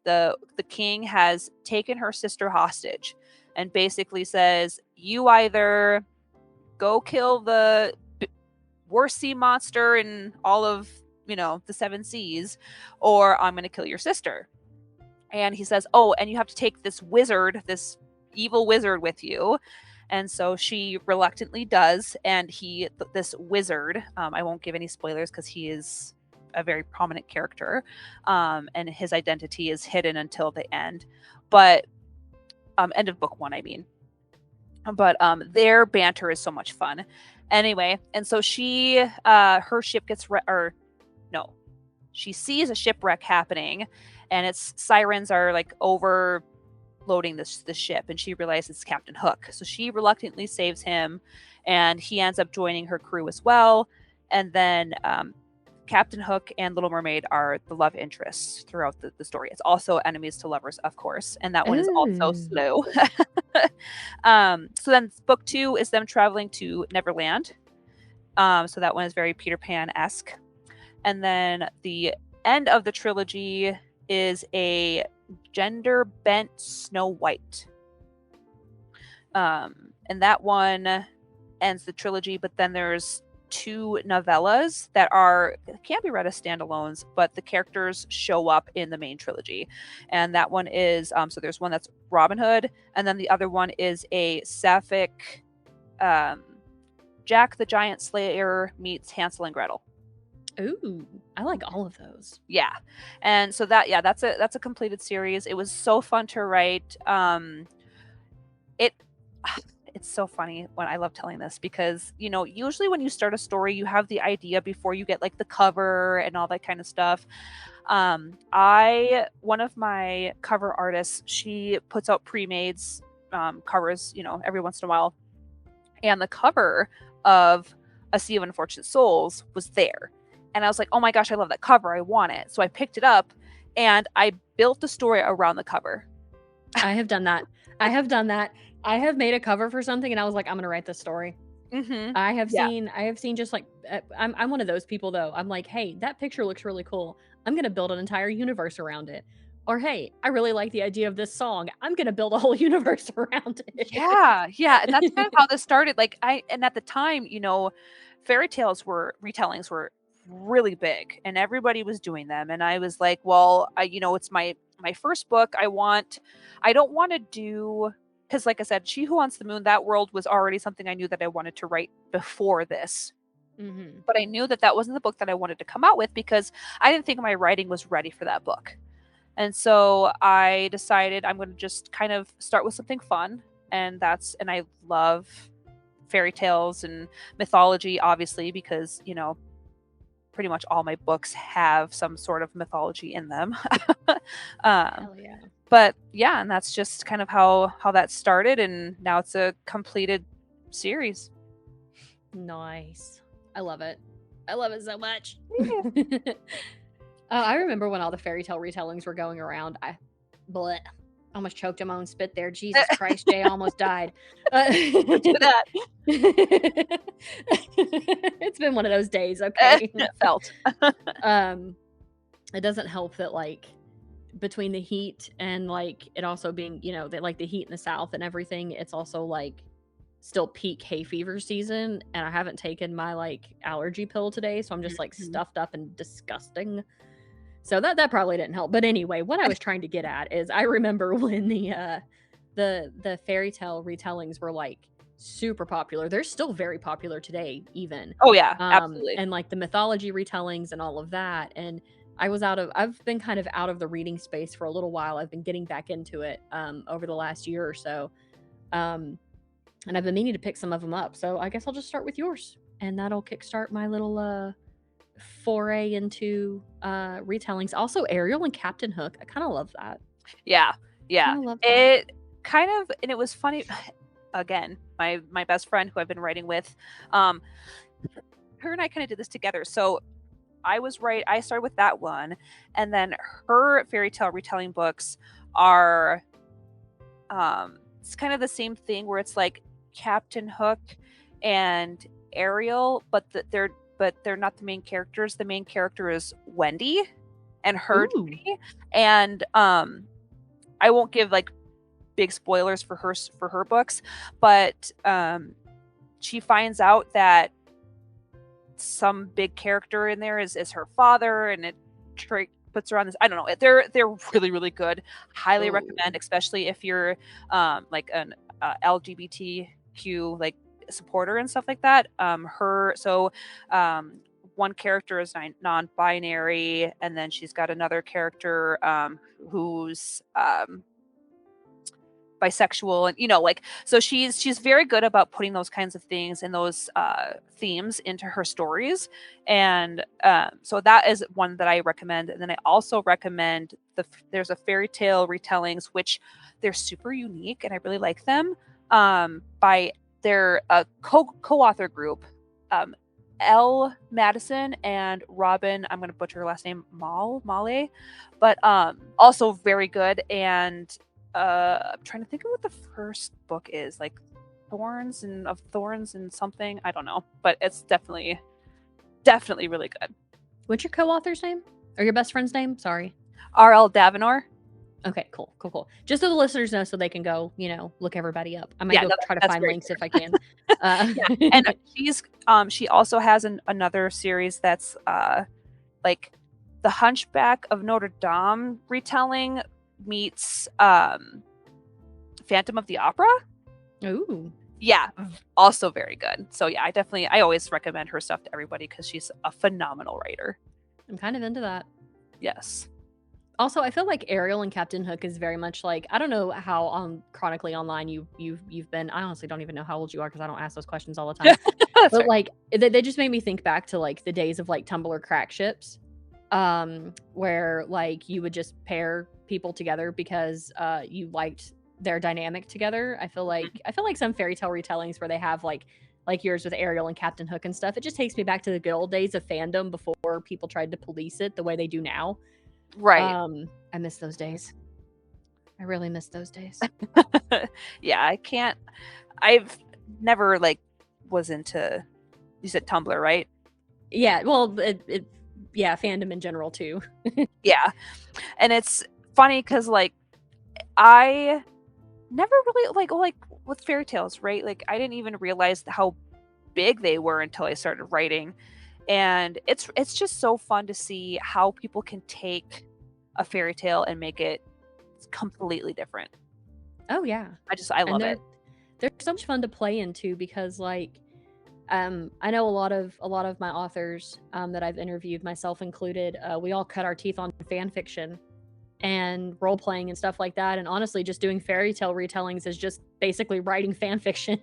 the king has taken her sister hostage and basically says, you either go kill the worst sea monster in all of, the seven seas, or I'm going to kill your sister. And he says, oh, and you have to take this wizard, this evil wizard with you. And so she reluctantly does. And this wizard, I won't give any spoilers because he is a very prominent character, and his identity is hidden until the end. But end of book 1, I mean. But their banter is so much fun. Anyway, and so her ship gets she sees a shipwreck happening, and its sirens are like overloading the ship, and she realizes it's Captain Hook. So she reluctantly saves him, and he ends up joining her crew as well. And then Captain Hook and Little Mermaid are the love interests throughout the story. It's also enemies to lovers, of course, and that one is also slow. So then book 2 is them traveling to Neverland. So that one is very Peter Pan-esque. And then the end of the trilogy is a gender-bent Snow White. And that one ends the trilogy, but then there's 2 novellas that can't be read as standalones, but the characters show up in the main trilogy. And that one is, so there's one that's Robin Hood, and then the other one is a sapphic Jack the Giant Slayer meets Hansel and Gretel. Ooh, I like all of those. Yeah. And so that's a completed series. It was so fun to write. It's so funny when I love telling this because, usually when you start a story, you have the idea before you get like the cover and all that kind of stuff. One of my cover artists, she puts out pre-mades covers, every once in a while. And the cover of A Sea of Unfortunate Souls was there. And I was like, oh my gosh, I love that cover. I want it. So I picked it up and I built the story around the cover. I have done that. I have made a cover for something and I was like, I'm going to write this story. Mm-hmm. I have seen just like, I'm one of those people though. I'm like, hey, that picture looks really cool. I'm going to build an entire universe around it. Or, hey, I really like the idea of this song. I'm going to build a whole universe around it. Yeah. And that's kind of how this started. And at the time, fairy tales retellings were really big and everybody was doing them. And I was like, well, it's my first book. I don't want to do, because like I said, She Who Wants the Moon, that world was already something I knew that I wanted to write before this. Mm-hmm. But I knew that wasn't the book that I wanted to come out with because I didn't think my writing was ready for that book. And so I decided I'm going to just kind of start with something fun. And I love fairy tales and mythology, obviously, because, pretty much all my books have some sort of mythology in them. Hell yeah. But yeah, and that's just kind of how that started. And now it's a completed series. Nice. I love it. I love it so much. I remember when all the fairy tale retellings were going around. I almost choked on my own spit there. Jesus Christ, Jay almost died. Do that. It's been one of those days, okay? It felt. It doesn't help that like between the heat and like it also being, like the heat in the south and everything, it's also like still peak hay fever season, and I haven't taken my like allergy pill today, so I'm just like stuffed up and disgusting. So that probably didn't help. But anyway, what I was trying to get at is I remember when the fairy tale retellings were like super popular. They're still very popular today, even. Oh yeah, absolutely. And like the mythology retellings and all of that. And I've been kind of out of the reading space for a little while. I've been getting back into it over the last year or so. And I've been meaning to pick some of them up. So I guess I'll just start with yours. And that'll kickstart my little foray into retellings. Also Ariel and Captain Hook. I kind of love that. Yeah. It kind of, and it was funny. Again, my best friend who I've been writing with, her and I kind of did this together. So I started with that one, and then her fairy tale retelling books are it's kind of the same thing where it's like Captain Hook and Ariel, but they're not the main characters. The main character is Wendy and her Ooh. journey. And I won't give like big spoilers for her books, but she finds out that some big character in there is her father, and it puts her on this. I don't know. They're really, really good. Highly Ooh. recommend, especially if you're like an LGBTQ like supporter and stuff like that. One character is non-binary, and then she's got another character who's bisexual, and like, so she's very good about putting those kinds of things and those themes into her stories. And so that is one that I recommend. And then I also recommend there's a fairy tale retellings, which they're super unique and I really like them, by their co-author group, L. Madison and Robin, I'm going to butcher her last name, Male, but also very good. And I'm trying to think of what the first book is, like Thorns and something. I don't know, but it's definitely really good. What's your co-author's name? Or your best friend's name? Sorry. R.L. Davenor. Okay, cool. Just so the listeners know, so they can go, look everybody up. I might try to find links if I can. And she also has another series that's like the Hunchback of Notre Dame retelling meets Phantom of the Opera. Ooh. Yeah, also very good. So yeah, I always recommend her stuff to everybody because she's a phenomenal writer. I'm kind of into that. Yes. Also, I feel like Ariel and Captain Hook is very much like, I don't know how chronically online you've been. I honestly don't even know how old you are because I don't ask those questions all the time. But right. Like they just made me think back to like the days of like Tumblr crack ships, where like you would just pair people together because you liked their dynamic together. I feel like some fairy tale retellings where they have like yours with Ariel and Captain Hook and stuff. It just takes me back to the good old days of fandom before people tried to police it the way they do now. Right. I miss those days. I really miss those days. Yeah, I've never like was into, you said Tumblr, right? Yeah, well, yeah, fandom in general too. Yeah. And it's funny because like I never really like with fairy tales, right? Like I didn't even realize how big they were until I started writing. And it's just so fun to see how people can take a fairy tale and make it completely different. Oh yeah. I love it. They're so much fun to play into because like I know a lot of my authors that I've interviewed, myself included, we all cut our teeth on fan fiction and role playing and stuff like that. And honestly, just doing fairy tale retellings is just basically writing fan fiction,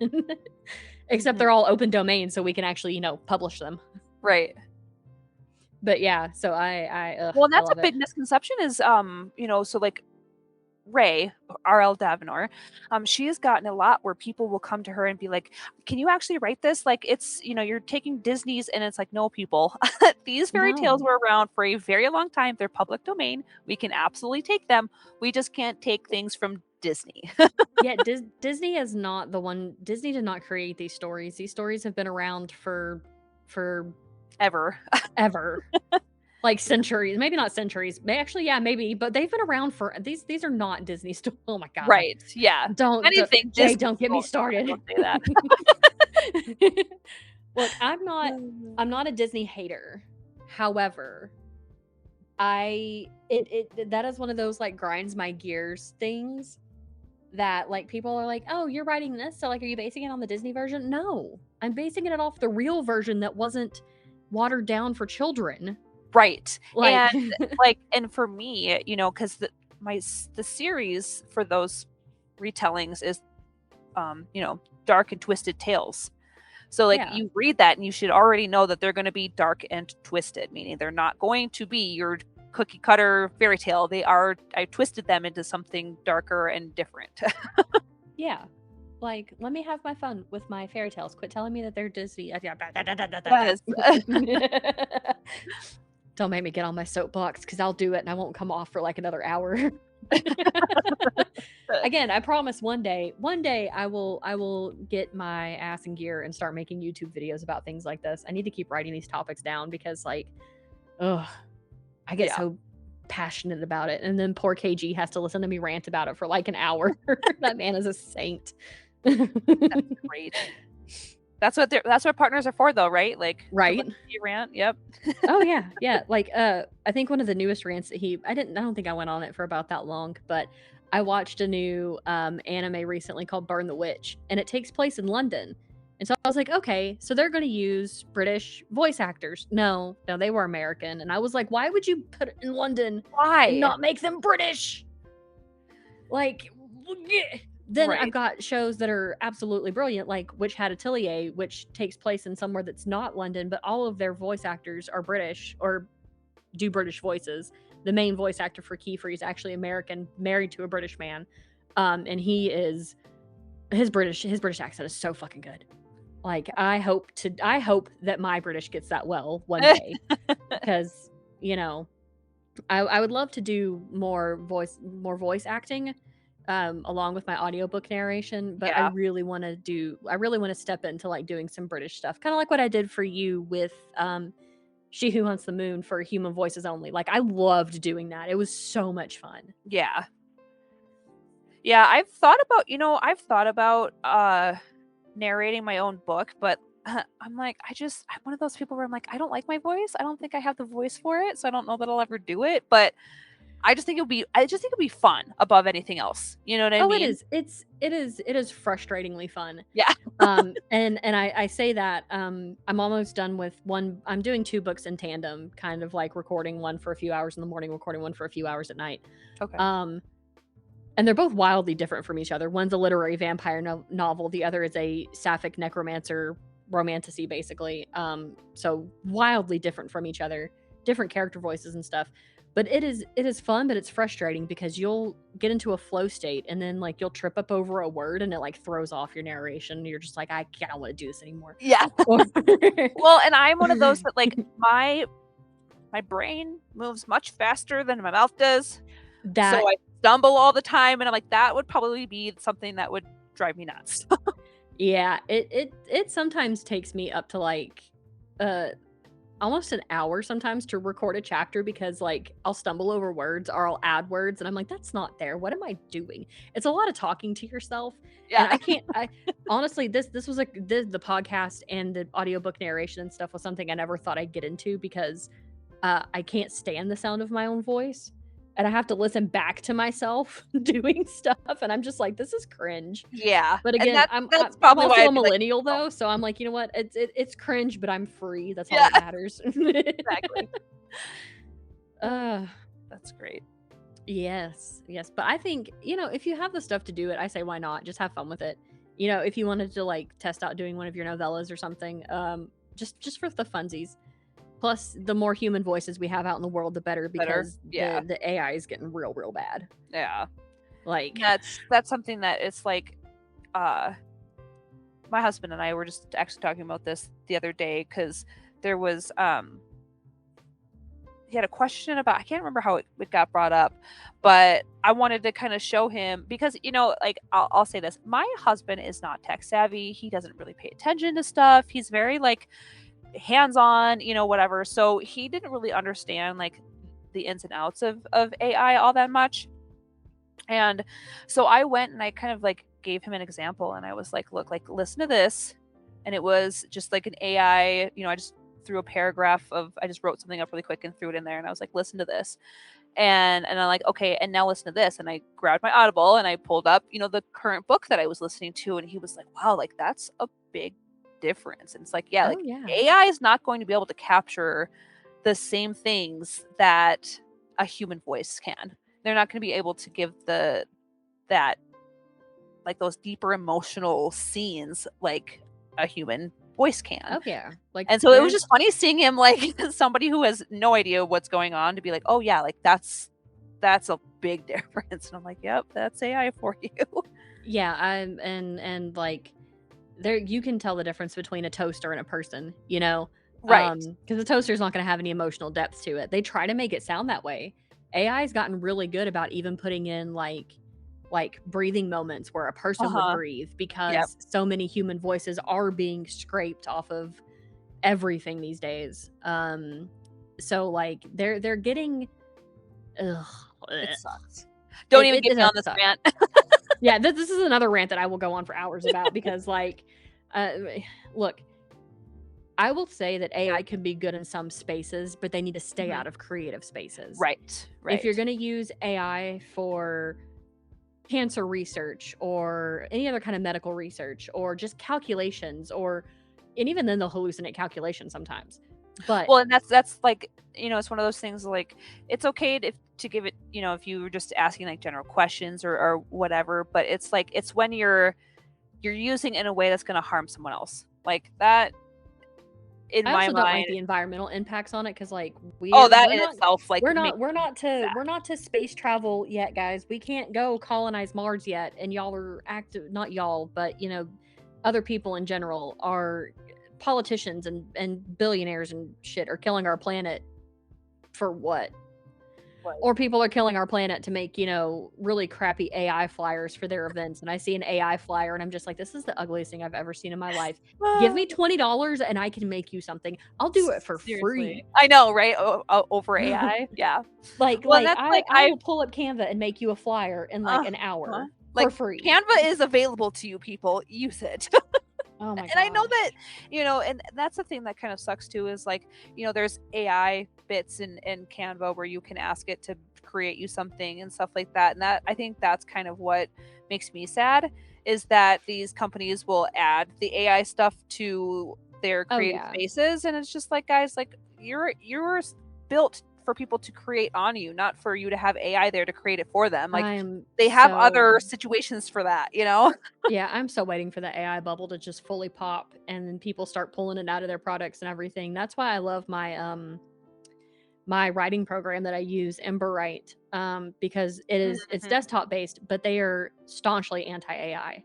except they're all open domain, so we can actually, publish them. Right. But yeah, so I well, that's a big misconception is, so like Ray, R.L. Davenor, she has gotten a lot where people will come to her and be like, can you actually write this? Like it's, you're taking Disney's, and it's like, no, people, these fairy tales were around for a very long time. They're public domain. We can absolutely take them. We just can't take things from Disney. Yeah, Disney is not the one. Disney did not create these stories. These stories have been around for ever. Like centuries, maybe not centuries. Actually, yeah, maybe, but they've been around for these are not Disney stories. Oh my god. Right. Yeah. Don't get me started. Don't say that. Look, I'm not a Disney hater. However, that is one of those like grinds my gears things that like people are like, "Oh, you're writing this, so like are you basing it on the Disney version?" No. I'm basing it off the real version that wasn't watered down for children. Right. And for me, because the series for those retellings is dark and twisted tales. So like you read that and you should already know that they're going to be dark and twisted, meaning they're not going to be your cookie cutter fairy tale. I twisted them into something darker and different. Yeah. Like, let me have my fun with my fairy tales. Quit telling me that they're Disney. Yes. Don't make me get on my soapbox because I'll do it and I won't come off for like another hour. Again, I promise one day I will get my ass in gear and start making YouTube videos about things like this. I need to keep writing these topics down because like, ugh, I get Yeah. so passionate about it. And then poor KG has to listen to me rant about it for like an hour. That man is a saint. That's great. That's what partners are for, though, right? Like, right? You rant. Yep. Oh yeah, yeah. Like, I think one of the newest rants that I don't think I went on it for about that long, but I watched a new anime recently called Burn the Witch, and it takes place in London. And so I was like, okay, so they're going to use British voice actors. No, they were American. And I was like, why would you put it in London Why? and not make them British? Like, then Right. I've got shows that are absolutely brilliant, like Witch Hat Atelier, which takes place in somewhere that's not London, but all of their voice actors are British or do British voices. The main voice actor for Kiefer is actually American, married to a British man, and his British accent is so fucking good. Like, I hope that my British gets that well one day, because I would love to do more voice acting. Along with my audiobook narration, but Yeah. I really want to step into like doing some British stuff, kind of like what I did for you with She Who Hunts the Moon for Human Voices Only. Like, I loved doing that. It was so much fun. Yeah. Yeah, I've thought about narrating my own book, but I'm like, I'm one of those people where I'm like, I don't like my voice. I don't think I have the voice for it, so I don't know that I'll ever do it, but I just think it'll be fun above anything else. You know what I mean? It is frustratingly fun. Yeah. And I say that I'm almost done with one. I'm doing 2 books in tandem, kind of like recording one for a few hours in the morning, recording one for a few hours at night. Okay. And they're both wildly different from each other. One's a literary vampire novel, the other is a sapphic necromancer romantasy, basically. So wildly different from each other, different character voices and stuff. But it is fun, but it's frustrating because you'll get into a flow state and then like you'll trip up over a word and it like throws off your narration. You're just like, I don't want to do this anymore. Yeah. Well, and I'm one of those that like my brain moves much faster than my mouth does. So I stumble all the time, and I'm like, that would probably be something that would drive me nuts. Yeah, it sometimes takes me up to like almost an hour sometimes to record a chapter because like I'll stumble over words or I'll add words and I'm like, that's not there. What am I doing? It's a lot of talking to yourself. Yeah. And I honestly, this was like the podcast and the audiobook narration and stuff was something I never thought I'd get into because I can't stand the sound of my own voice. And I have to listen back to myself doing stuff, and I'm just like, this is cringe. Yeah, but again, that's probably I'm also why a millennial though, so I'm like, you know what? It's cringe, but I'm free. That's all that matters. Exactly. That's great. Yes. But I think if you have the stuff to do it, I say why not? Just have fun with it. If you wanted to like test out doing one of your novellas or something, just for the funsies. Plus, the more human voices we have out in the world, the better, because the AI is getting real bad. Yeah. Like, that's something that it's like, my husband and I were just actually talking about this the other day because there was, he had a question about, I can't remember how it got brought up, but I wanted to kind of show him because, like, I'll say this, my husband is not tech savvy. He doesn't really pay attention to stuff. He's very like hands-on, whatever. So he didn't really understand like the ins and outs of AI all that much. And so I went and I kind of like gave him an example and I was like, look, like listen to this. And it was just like an AI, I just threw a paragraph I just wrote something up really quick and threw it in there. And I was like, listen to this. And I'm like, okay, and now listen to this. And I grabbed my Audible and I pulled up, the current book that I was listening to. And he was like, wow, like that's a big difference. And it's like, AI is not going to be able to capture the same things that a human voice can. They're not going to be able to give that like those deeper emotional scenes like a human voice can. Oh yeah. Like, and so it was just funny seeing him like somebody who has no idea what's going on to be like, oh yeah, like that's a big difference. And I'm like, yep, that's AI for you. Yeah, and like there you can tell the difference between a toaster and a person, you know? Right. Because the toaster's not gonna have any emotional depth to it. They try to make it sound that way. AI's gotten really good about even putting in like breathing moments where a person would Uh-huh. breathe Yep. because so many human voices are being scraped off of everything these days. So like they're getting ugh, It bleh. sucks. Don't even It get me does on this suck. rant. Yeah, this is another rant that I will go on for hours about because like uh look, I will say that AI can be good in some spaces, but they need to stay Mhm. out of creative spaces. Right. If you're Right. going to use AI for cancer research or any other kind of medical research or just calculations or and even then they'll hallucinate calculations sometimes. But Well, and that's like, it's one of those things like it's okay to give it, if you were just asking like general questions or whatever, but it's like it's when you're using it in a way that's going to harm someone else. Like that in I my also don't like mind. the environmental impacts on it because like Oh, we're that we're in not itself like we're makes not we're me not to sad. we're not to space travel yet, guys. We can't go colonize Mars yet, and y'all are active. Not y'all, but other people in general are politicians and billionaires and shit are killing our planet for what? Like, Or people are killing our planet to make, really crappy AI flyers for their events. And I see an AI flyer and I'm just like, this is the ugliest thing I've ever seen in my life. Give me $20 and I can make you something. I'll do it for seriously. free. I know, right? Over AI. Yeah. Like Well, and like that's I like I will pull up Canva and make you a flyer in like an huh. hour for Like free. Canva is available to you people. Use it. Oh my And I know that, gosh. and that's the thing that kind of sucks too is like, there's AI bits in Canva where you can ask it to create you something and stuff like that. And that I think that's kind of what makes me sad is that these companies will add the AI stuff to their Oh creative yeah. spaces. And it's just like, guys, like you're built for people to create on you, not for you to have AI there to create it for them. Like I'm they have so other situations for that. Yeah, I'm so waiting for the AI bubble to just fully pop and then people start pulling it out of their products and everything. That's why I love my writing program that I use, Emberwrite, because it's Mhm. desktop based, but they are staunchly anti AI.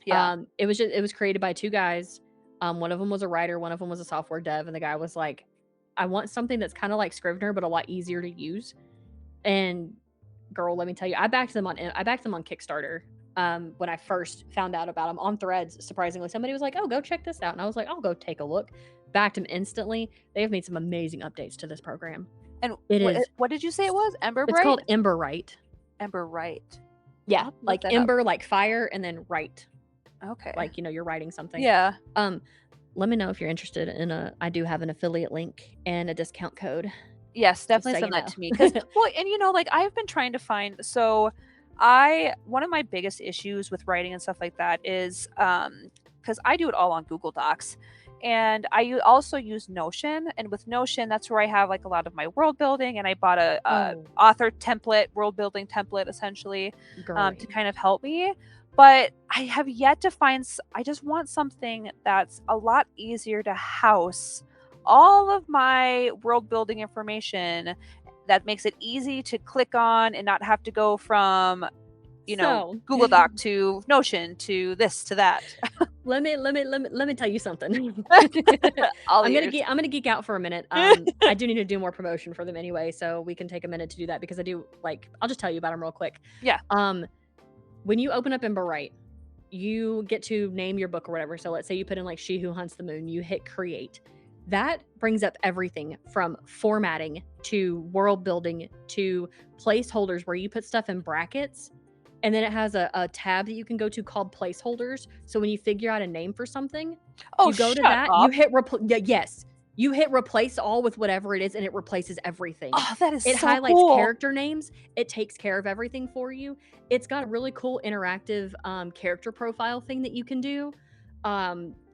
Yeah. It was created by two guys. One of them was a writer, one of them was a software dev, and the guy was like, "I want something that's kind of like Scrivener, but a lot easier to use." And girl, let me tell you, I backed them on Kickstarter. When I first found out about them on Threads, surprisingly, somebody was like, "Oh, go check this out," and I was like, "I'll go take a look." Backed them instantly. They have made some amazing updates to this program. And It is what did you say it was? Ember It's Bright? called Emberwrite. Ember Right. I'll Yeah, have to look like that up. ember, like fire, and then write, Okay. like, you're writing something. Yeah. Um, Let me know if you're interested in I do have an affiliate link and a discount code, Yes, just definitely so you send that know. to me. Cause well, and like I've been trying to find one of my biggest issues with writing and stuff like that is because I do it all on Google Docs. And also use Notion. And with Notion, that's where I have like a lot of my world building. And I bought a Oh, author template, world building template, essentially, to girly. kind of help me. But I have yet to find. I just want something that's a lot easier to house all of my world building information that makes it easy to click on and not have to go from So, Google Doc to Notion to this to that. let me tell you something. All ears. I'm gonna geek out for a minute. I do need to do more promotion for them anyway, so we can take a minute to do that because I do like I'll just tell you about them real quick. Yeah. Um, when you open up Emberwrite, you get to name your book or whatever. So let's say you put in like She Who Hunts the Moon, you hit create. That brings up everything from formatting to world building to placeholders where you put stuff in brackets. And then it has a tab that you can go to called placeholders. So when you figure out a name for something, Oh, you go to shut that, you up. hit yes, you hit replace all with whatever it is, and it replaces everything. Oh, that is It so highlights cool. character names. It takes care of everything for you. It's got a really cool interactive character profile thing that you can do.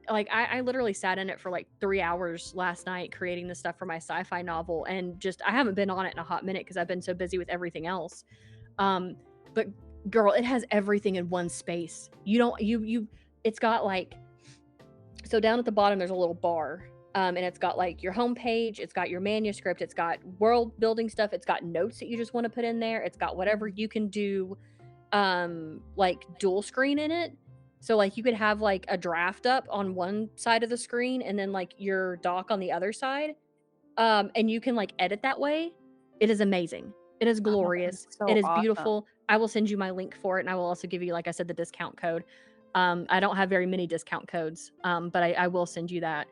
Like I literally sat in it for like 3 hours last night creating this stuff for my sci-fi novel, and just I haven't been on it in a hot minute because I've been so busy with everything else. But girl, it has everything in one space. You don't you it's got like so down at the bottom there's a little bar. And it's got like your homepage, it's got your manuscript, it's got world building stuff, it's got notes that you just want to put in there, it's got whatever you can do like dual screen in it. So like you could have like a draft up on one side of the screen and then like your dock on the other side. And you can like edit that way. It is amazing. It is Oh, that is glorious. It so is awesome. beautiful. I will send you my link for it, and I will also give you, like I said, the discount code. I don't have very many discount codes, but I will send you that.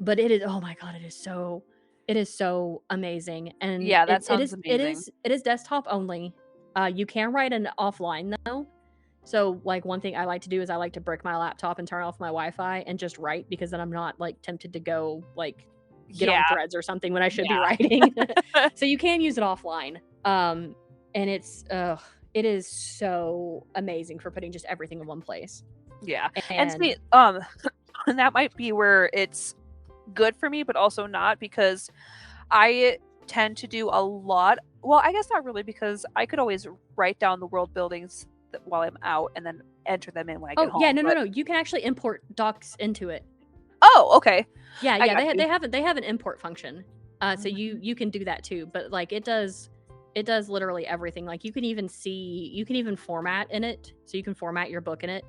But it is, oh my god, it is so amazing, and Yeah, it, that it sounds is it amazing. is it is desktop only. You can write an offline though. So like one thing I like to do is I like to brick my laptop and turn off my Wi-Fi and just write, because then I'm not like tempted to go like get Yeah, on threads or something when I should be yeah. writing. So you can use it offline. And it is so amazing for putting just everything in one place. Yeah. And see, And and that might be where it's good for me, but also not, because I tend to do a lot. Well, I guess not really, because I could always write down the world buildings while I'm out and then enter them in when I get oh yeah, home. no, no, But no. You can actually import docs into it. oh, okay. Yeah, I yeah, got you. they have an import function. So Mhm. you can do that too, but like it does literally everything. Like you can even format in it. So you can format your book in it.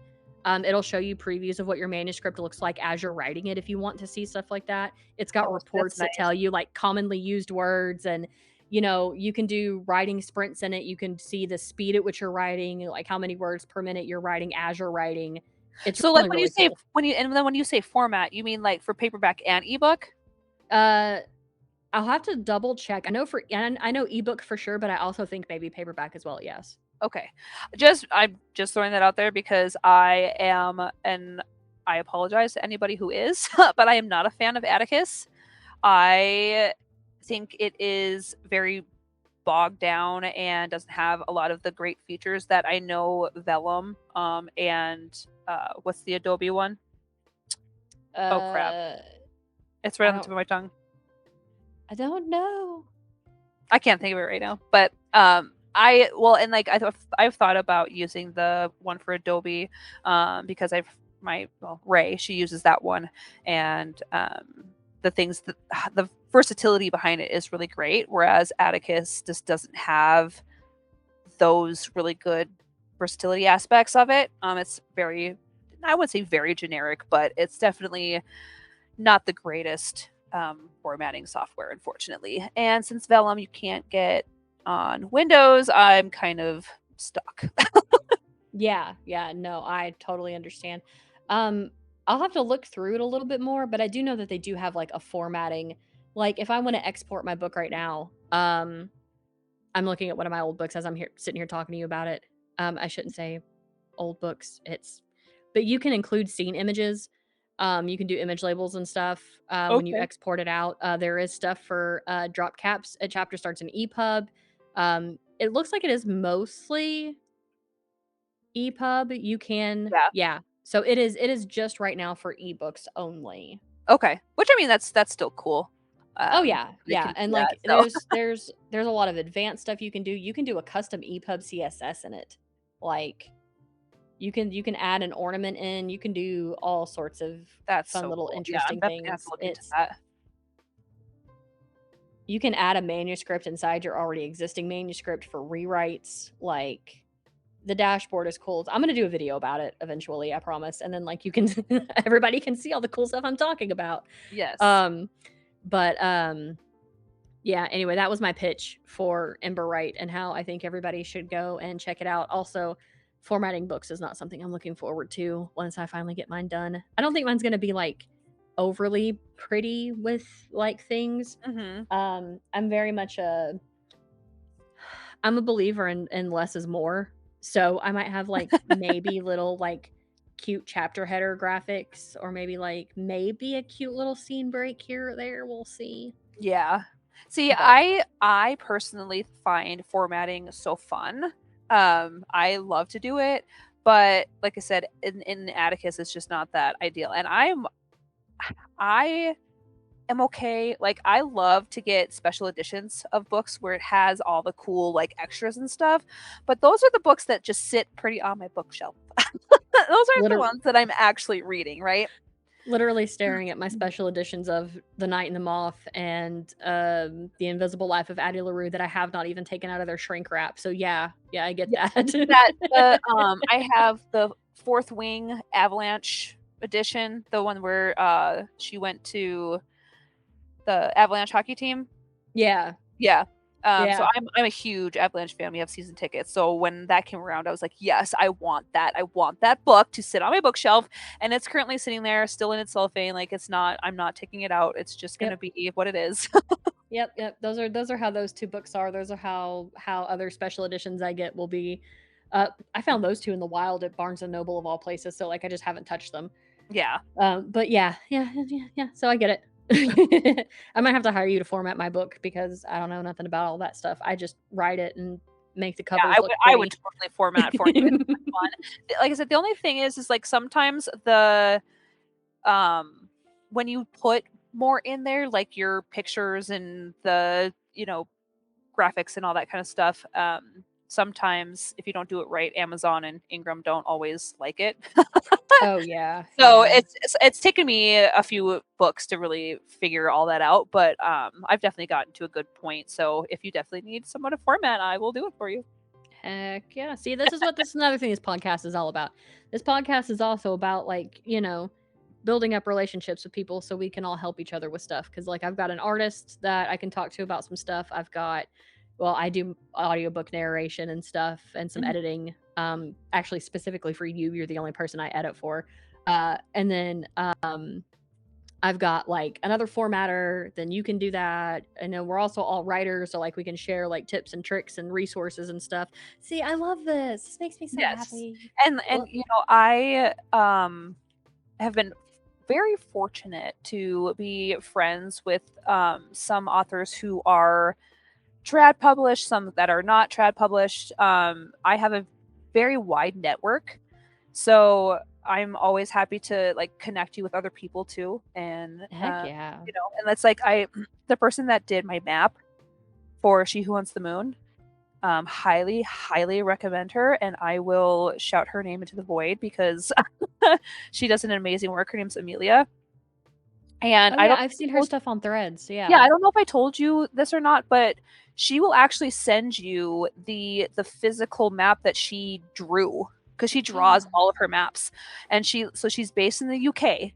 It'll show you previews of what your manuscript looks like as you're writing it if you want to see stuff like that. It's got Oh, that's reports that nice. tell you like commonly used words, and you can do writing sprints in it. You can see the speed at which you're writing, like how many words per minute you're writing as you're writing. It's So, like, really, really cool. when you say format, you mean like for paperback and ebook? Uh I'll have to double check. And I know ebook for sure, but I also think maybe paperback as well, yes. Okay. I'm just throwing that out there because and I apologize to anybody who is, but I am not a fan of Atticus. I think it is very bogged down and doesn't have a lot of the great features that I know Vellum and what's the Adobe one? Oh crap. Uh, It's right I on the tip don't of my tongue. I don't know. I can't think of it right now, but and like I've thought about using the one for Adobe because Ray, she uses that one, and the things that the versatility behind it is really great, whereas Atticus just doesn't have those really good versatility aspects of it. It's very, I wouldn't say very generic, but it's definitely not the greatest formatting software, unfortunately. And since Vellum you can't get on Windows, I'm kind of stuck. Yeah, yeah, no, I totally understand. Um, I'll have to look through it a little bit more, but I do know that they do have like a formatting. Like if I want to export my book right now, I'm looking at one of my old books as I'm here sitting here talking to you about it. I shouldn't say old books. But you can include scene images. You can do image labels and stuff when you Okay. export it out. There is stuff for drop caps. A chapter starts in EPUB. It looks like it is mostly EPUB. You can, Yeah. yeah. So it is just right now for ebooks only. Okay. Which I mean that's still cool. Oh yeah, They yeah. can And do that. like So there's a lot of advanced stuff you can do. You can do a custom EPUB CSS in it. Like you can add an ornament in, you can do all sorts of that's fun so little cool. Yeah, I'm interesting definitely gonna have to things. look into It's that. You can add a manuscript inside your already existing manuscript for rewrites. Like the dashboard is cool. I'm gonna do a video about it eventually, I promise. And then like you can everybody can see all the cool stuff I'm talking about. Yes. Um, but yeah, anyway, that was my pitch for Ember Right and how I think everybody should go and check it out. Also, formatting books is not something I'm looking forward to once I finally get mine done. I don't think mine's going to be like overly pretty with like things. Mhm. I'm very much I'm a believer in less is more. So I might have like maybe little like cute chapter header graphics, or maybe a cute little scene break here or there. We'll see. Yeah. See, But I personally find formatting so fun. I love to do it, but like I said, in Atticus, it's just not that ideal. And I am okay. Like I love to get special editions of books where it has all the cool like extras and stuff. But those are the books that just sit pretty on my bookshelf. Those aren't the literally ones that I'm actually reading, right? Literally staring at my special editions of The Knight and the Moth and The Invisible Life of Addie LaRue that I have not even taken out of their shrink wrap. So yeah, I get Yeah, that. I have the Fourth Wing Avalanche edition, the one where she went to the Avalanche hockey team. Yeah. Yeah. So Yeah. I'm a huge Avalanche fan. We have season tickets. So when that came around, I was like, yes, I want that. I want that book to sit on my bookshelf. And it's currently sitting there still in its cellophane. Like I'm not taking it out. It's just gonna Yep. be what it is. Yep. Those are how those two books are. Those are how other special editions I get will be. I found those two in the wild at Barnes and Noble of all places, so like I just haven't touched them. Yeah. But yeah. So I get it. I might have to hire you to format my book because I don't know nothing about all that stuff. I just write it and make the Yeah, covers look I would pretty. totally format for you. It's fun. Like I said, the only thing is like sometimes the when you put more in there, like your pictures and the, graphics and all that kind of stuff, sometimes if you don't do it right, Amazon and Ingram don't always like it. Oh yeah, So yeah. it's taken me a few books to really figure all that out, but I've definitely gotten to a good point. So if you definitely need someone to format, I will do it for you. Heck yeah. See, this is another thing this podcast is all about. This podcast is also about like, building up relationships with people so we can all help each other with stuff. Cause like I've got an artist that I can talk to about some stuff. I do audiobook narration and stuff and some Mhm. editing. Actually specifically for you. You're the only person I edit for. And then I've got like another formatter, then you can do that. And then we're also all writers, so like we can share like tips and tricks and resources and stuff. See, I love this. This makes me so Yes. happy. And I have been very fortunate to be friends with some authors who are trad published, some that are not trad published. I have a very wide network, so I'm always happy to like connect you with other people too. And Heck yeah. and that's like the person that did my map for She Who Hunts the Moon. Highly recommend her, and I will shout her name into the void because she does an amazing work. Her name's Amelia, and Oh I yeah, don't I've seen her stuff on Threads. yeah, Yeah. I don't know if I told you this or not, but she will actually send you the physical map that she drew because she draws all of her maps, and she's based in the UK,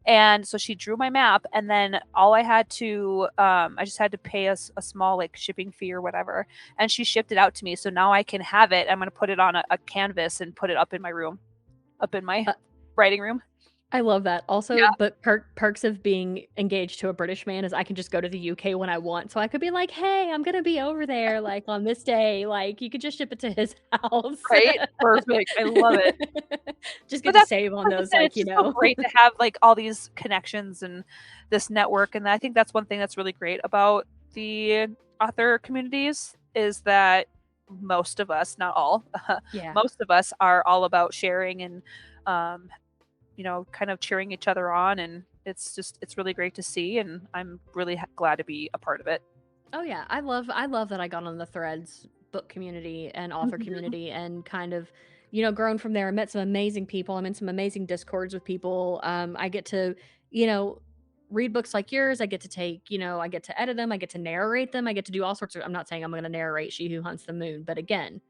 and so she drew my map, and then all I had to I just had to pay a small like shipping fee or whatever, and she shipped it out to me, so now I can have it. I'm gonna put it on a canvas and put it up in my room, up in my writing room. I love that. Also, Yeah, but perks of being engaged to a British man is I can just go to the UK when I want. So I could be like, "Hey, I'm gonna be over there like on this day." Like you could just ship it to his house. right, perfect. I love it. Just But get to that's save on like I those, said, like it's just so great to have like all these connections and this network. And I think that's one thing that's really great about the author communities is that most of us, not all, Yeah. most of us are all about sharing and um, kind of cheering each other on. And it's really great to see. And I'm really glad to be a part of it. Oh yeah, I love that I got on the Threads book community and author Mhm. community and kind of, grown from there. I met some amazing people. I'm in some amazing discords with people. I get to, you know, read books like yours. I get to take, I get to edit them. I get to narrate them. I get to do all sorts of. I'm not saying I'm going to narrate She Who Hunts the Moon, but again,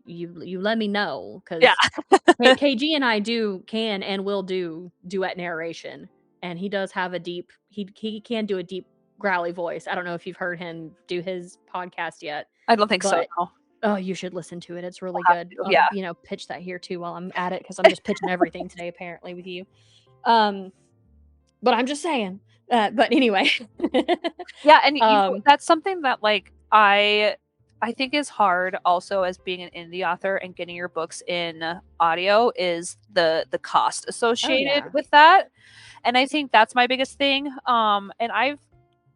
you let me know Yeah. because KG and I can and will do duet narration, and he does have a deep he can do a deep growly voice. I don't know if you've heard him do his podcast yet, I don't think so. but No. oh, you should listen to it. It's really We'll have good. to. I'll, Yeah. pitch that here too while I'm at it because I'm just pitching everything today apparently with you. Um, but I'm just saying. But anyway, Yeah, and um, that's something that like I think is hard also as being an indie author and getting your books in audio is the cost oh associated yeah, with that. And I think that's my biggest thing. And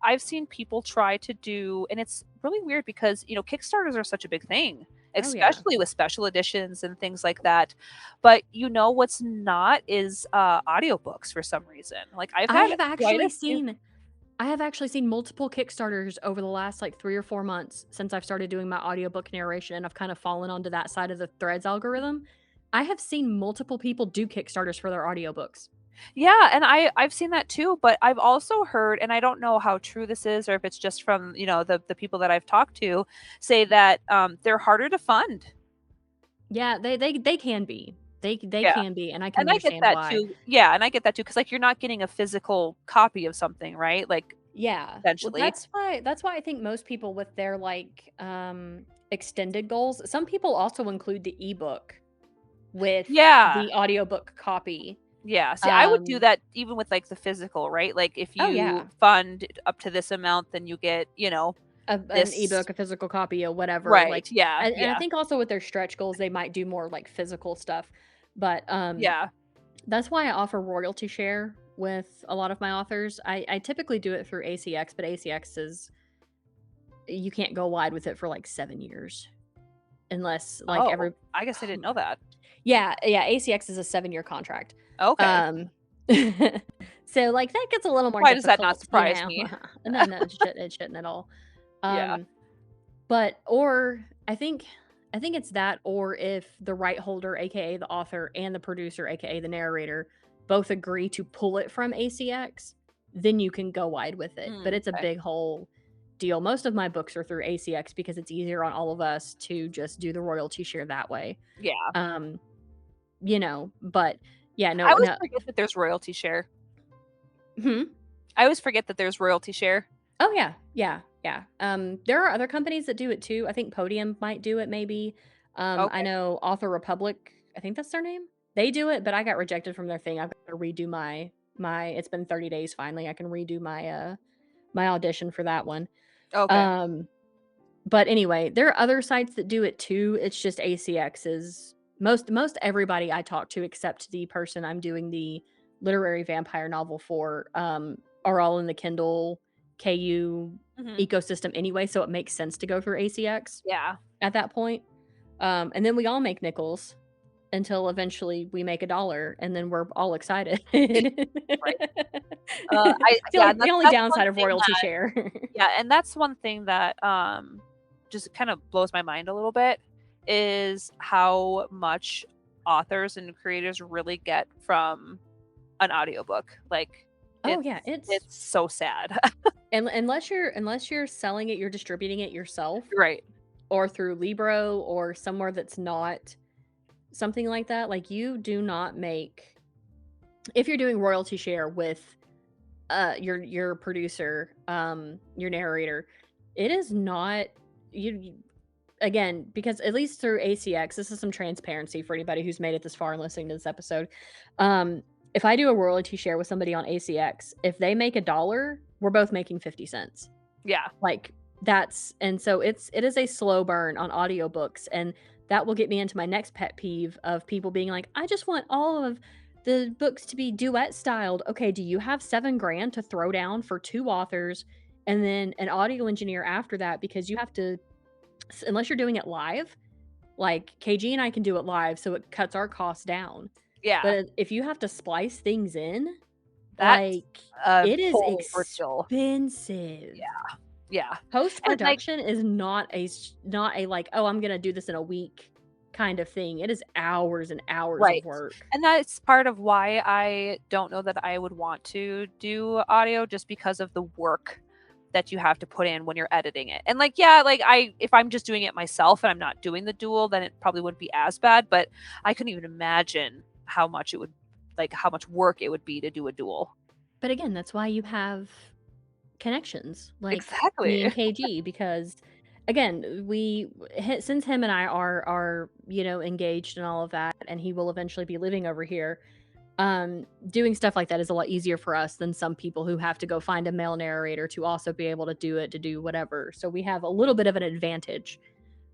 I've seen people try to do, and it's really weird because Kickstarters are such a big thing, oh yeah. especially with special editions and things like that. But what's not is audiobooks for some reason. Like I've I had have quite a actually few. seen I have actually seen multiple Kickstarters over the last like 3 or 4 months since I've started doing my audiobook narration and I've kind of fallen onto that side of the Threads algorithm. I have seen multiple people do Kickstarters for their audiobooks. Yeah, and I've seen that too, but I've also heard, and I don't know how true this is or if it's just from, the people that I've talked to say that they're harder to fund. Yeah, they can be. They Yeah. can be, and I can And I get understand that why. too. Yeah, and I get that too cuz like you're not getting a physical copy of something, right? Like Yeah. Well, essentially. that's why I think most people with their, like, extended goals some people also include the ebook with Yeah. the audiobook copy. Yeah. See, I would do Um that even with like the physical, right? Like if Oh, you yeah. fund up to this amount, then you get, An this ebook, a physical copy, or whatever, right. like Yeah. and I Yeah. think also with their stretch goals, they might do more, like, physical stuff, but, Yeah. that's why I offer royalty share with a lot of my authors. I typically do it through ACX, but ACX is you can't go wide with it for, like, 7 years unless, like, Oh, I guess I didn't know that. Yeah, yeah, ACX is a 7-year contract. Okay. Um, so, like, that gets a little more Why does that not difficult, you surprise know? me? No, no, it shouldn't at all. Yeah. Um, but or I think it's that or if the right holder, AKA the author, and the producer, AKA the narrator, both agree to pull it from ACX, then you can go wide with it, but it's a Okay. big whole deal. Most of my books are through ACX because it's easier on all of us to just do the royalty share that way. Yeah. Um, but yeah, I no, always no. forget that there's royalty share. Hmm? I always forget that there's royalty share. Oh yeah, yeah, yeah. There are other companies that do it too. I think Podium might do it maybe. I Okay. know Author Republic, I think that's their name. They do it, but I got rejected from their thing. I've got to redo my it's been 30 days finally. I can redo my audition for that one. Okay. Um but anyway, there are other sites that do it too. It's just ACX is most everybody I talk to except the person I'm doing the literary vampire novel for are all in the Kindle KU Mhm. ecosystem anyway, so it makes sense to go through ACX Yeah. at that point. And then we all make nickels until eventually we make a dollar and then we're all excited. Right. It's I yeah, and the only that's one downside of thing royalty that share. yeah, and that's one thing that, just kind of blows my mind a little bit, is how much authors and creators really get from an audiobook. Like, Oh yeah, it's so sad. and unless you're selling it, you're distributing it yourself Right. or through Libro or somewhere that's not something like that. Like you do not make if you're doing royalty share with your producer, your narrator, it is not again, because at least through ACX, this is some transparency for anybody who's made it this far and listening to this episode. If I do a royalty share with somebody on ACX, if they make a dollar, we're both making 50 cents. Yeah. Like that's and so it is a slow burn on audiobooks and that will get me into my next pet peeve of people being like, I just want all of the books to be duet styled. Okay, do you have 7 grand to throw down for 2 authors and then an audio engineer after that because you have to unless you're doing it live, like KG and I can do it live, so it cuts our costs down. Yeah. But if you have to splice things in, That's like a it is whole ordeal. expensive. Yeah. Yeah. Post And, like production is not a like, oh, I'm gonna do this in a week kind of thing. It is hours and hours of right. work. And that's part of why I don't know that I would want to do audio, just because of the work that you have to put in when you're editing it. And, like, yeah, like, if I'm just doing it myself and I'm not doing the dual, then it probably wouldn't be as bad, but I couldn't even imagine how much it would like, how much work it would be to do a dual. But again, that's why you have connections like me Exactly. and KG because again, since him and I are engaged and all of that and he will eventually be living over here. Doing stuff like that is a lot easier for us than some people who have to go find a male narrator to also be able to do it to do whatever. So we have a little bit of an advantage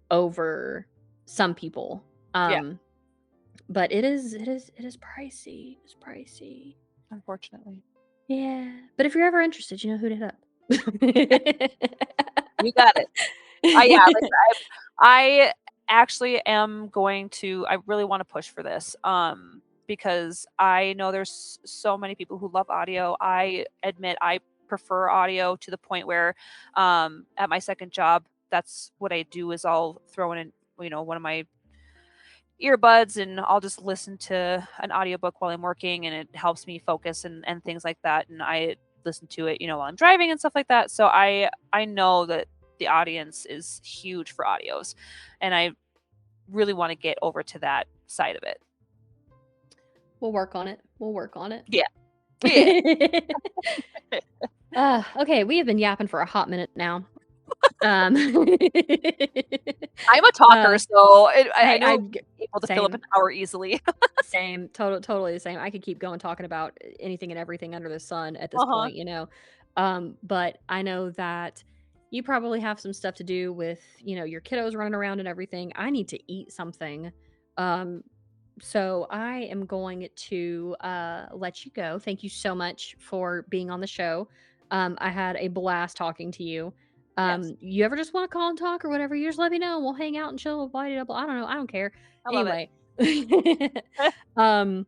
over some people. Yeah, But it is pricey. It's pricey. unfortunately. Yeah. But if you're ever interested, you know who to hit up. You got it. Yeah, like, I actually am going to I really wanna push for this, because I know there's so many people who love audio. I admit I prefer audio to the point where, at my second job, that's what I do is I'll throw in, one of my earbuds and I'll just listen to an audiobook while I'm working, and it helps me focus and things like that. And I listen to it, while I'm driving and stuff like that. So I know that the audience is huge for audios, and I really want to get over to that side of it. We'll work on it. We'll work on it. Yeah. Yeah. Okay, we have been yapping for a hot minute now. I'm a talker, so I know I'm able to fill up an hour easily. same, totally the same. I could keep going talking about anything and everything under the sun at this Uh-huh. point. But I know that you probably have some stuff to do with, your kiddos running around and everything. I need to eat something. So I am going to let you go. Thank you so much for being on the show. I had a blast talking to you. Yes. You ever just want to call and talk or whatever, you just let me know and we'll hang out and chill. Blah, blah, blah. I don't know. I don't care. I love it. Anyway. Then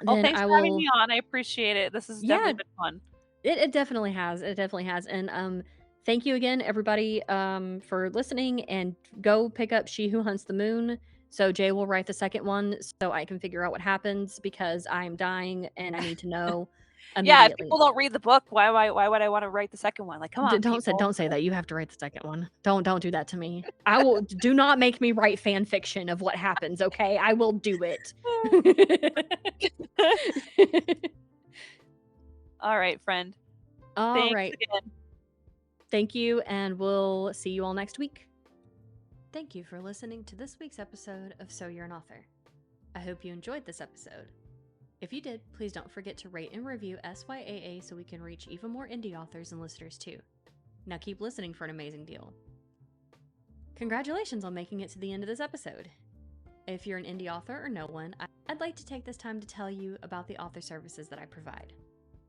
Thanks I for having will. me on. I appreciate it. This has Yeah, definitely been fun. it definitely has. It definitely has. And thank you again, everybody, for listening. And go pick up She Who Hunts the Moon. So Jay will write the second one so I can figure out what happens because I'm dying and I need to know Yeah, if immediately. people don't read the book, why would I want to write the second one? Like, come on, Don't people. say that. You have to write the second one. Don't do that to me. I will. Do not make me write fan fiction of what happens. Okay, I will do it. All right, friend. All Thanks right. again. Thank you, and we'll see you all next week. Thank you for listening to this week's episode of So You're an Author. I hope you enjoyed this episode. If you did, please don't forget to rate and review SYAA so we can reach even more indie authors and listeners too. Now keep listening for an amazing deal. Congratulations on making it to the end of this episode. If you're an indie author or know one, I'd like to take this time to tell you about the author services that I provide.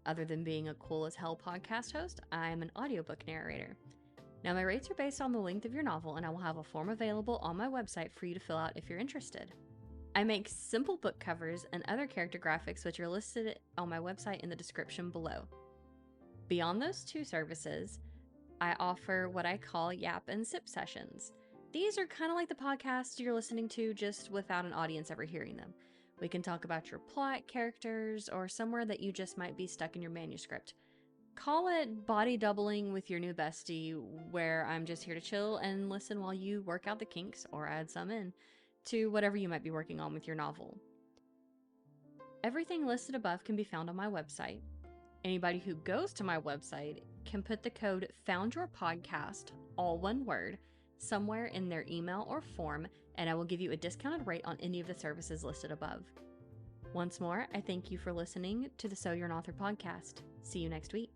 Other than being a cool as hell podcast host, I am an audiobook narrator. Now my rates are based on the length of your novel, and I will have a form available on my website for you to fill out if you're interested. I make simple book covers and other character graphics which are listed on my website in the description below. Beyond those two services, I offer what I call Yap and Sip sessions. These are kind of like the podcast you're listening to, just without an audience ever hearing them. We can talk about your plot, characters, or somewhere that you just might be stuck in your manuscript. Call it body doubling with your new bestie, where I'm just here to chill and listen while you work out the kinks, or add some in, to whatever you might be working on with your novel. Everything listed above can be found on my website. Anybody who goes to my website can put the code FOUNDYOURPODCAST, all one word, somewhere in their email or form, and I will give you a discounted rate on any of the services listed above. Once more, I thank you for listening to the So You're an Author podcast. See you next week.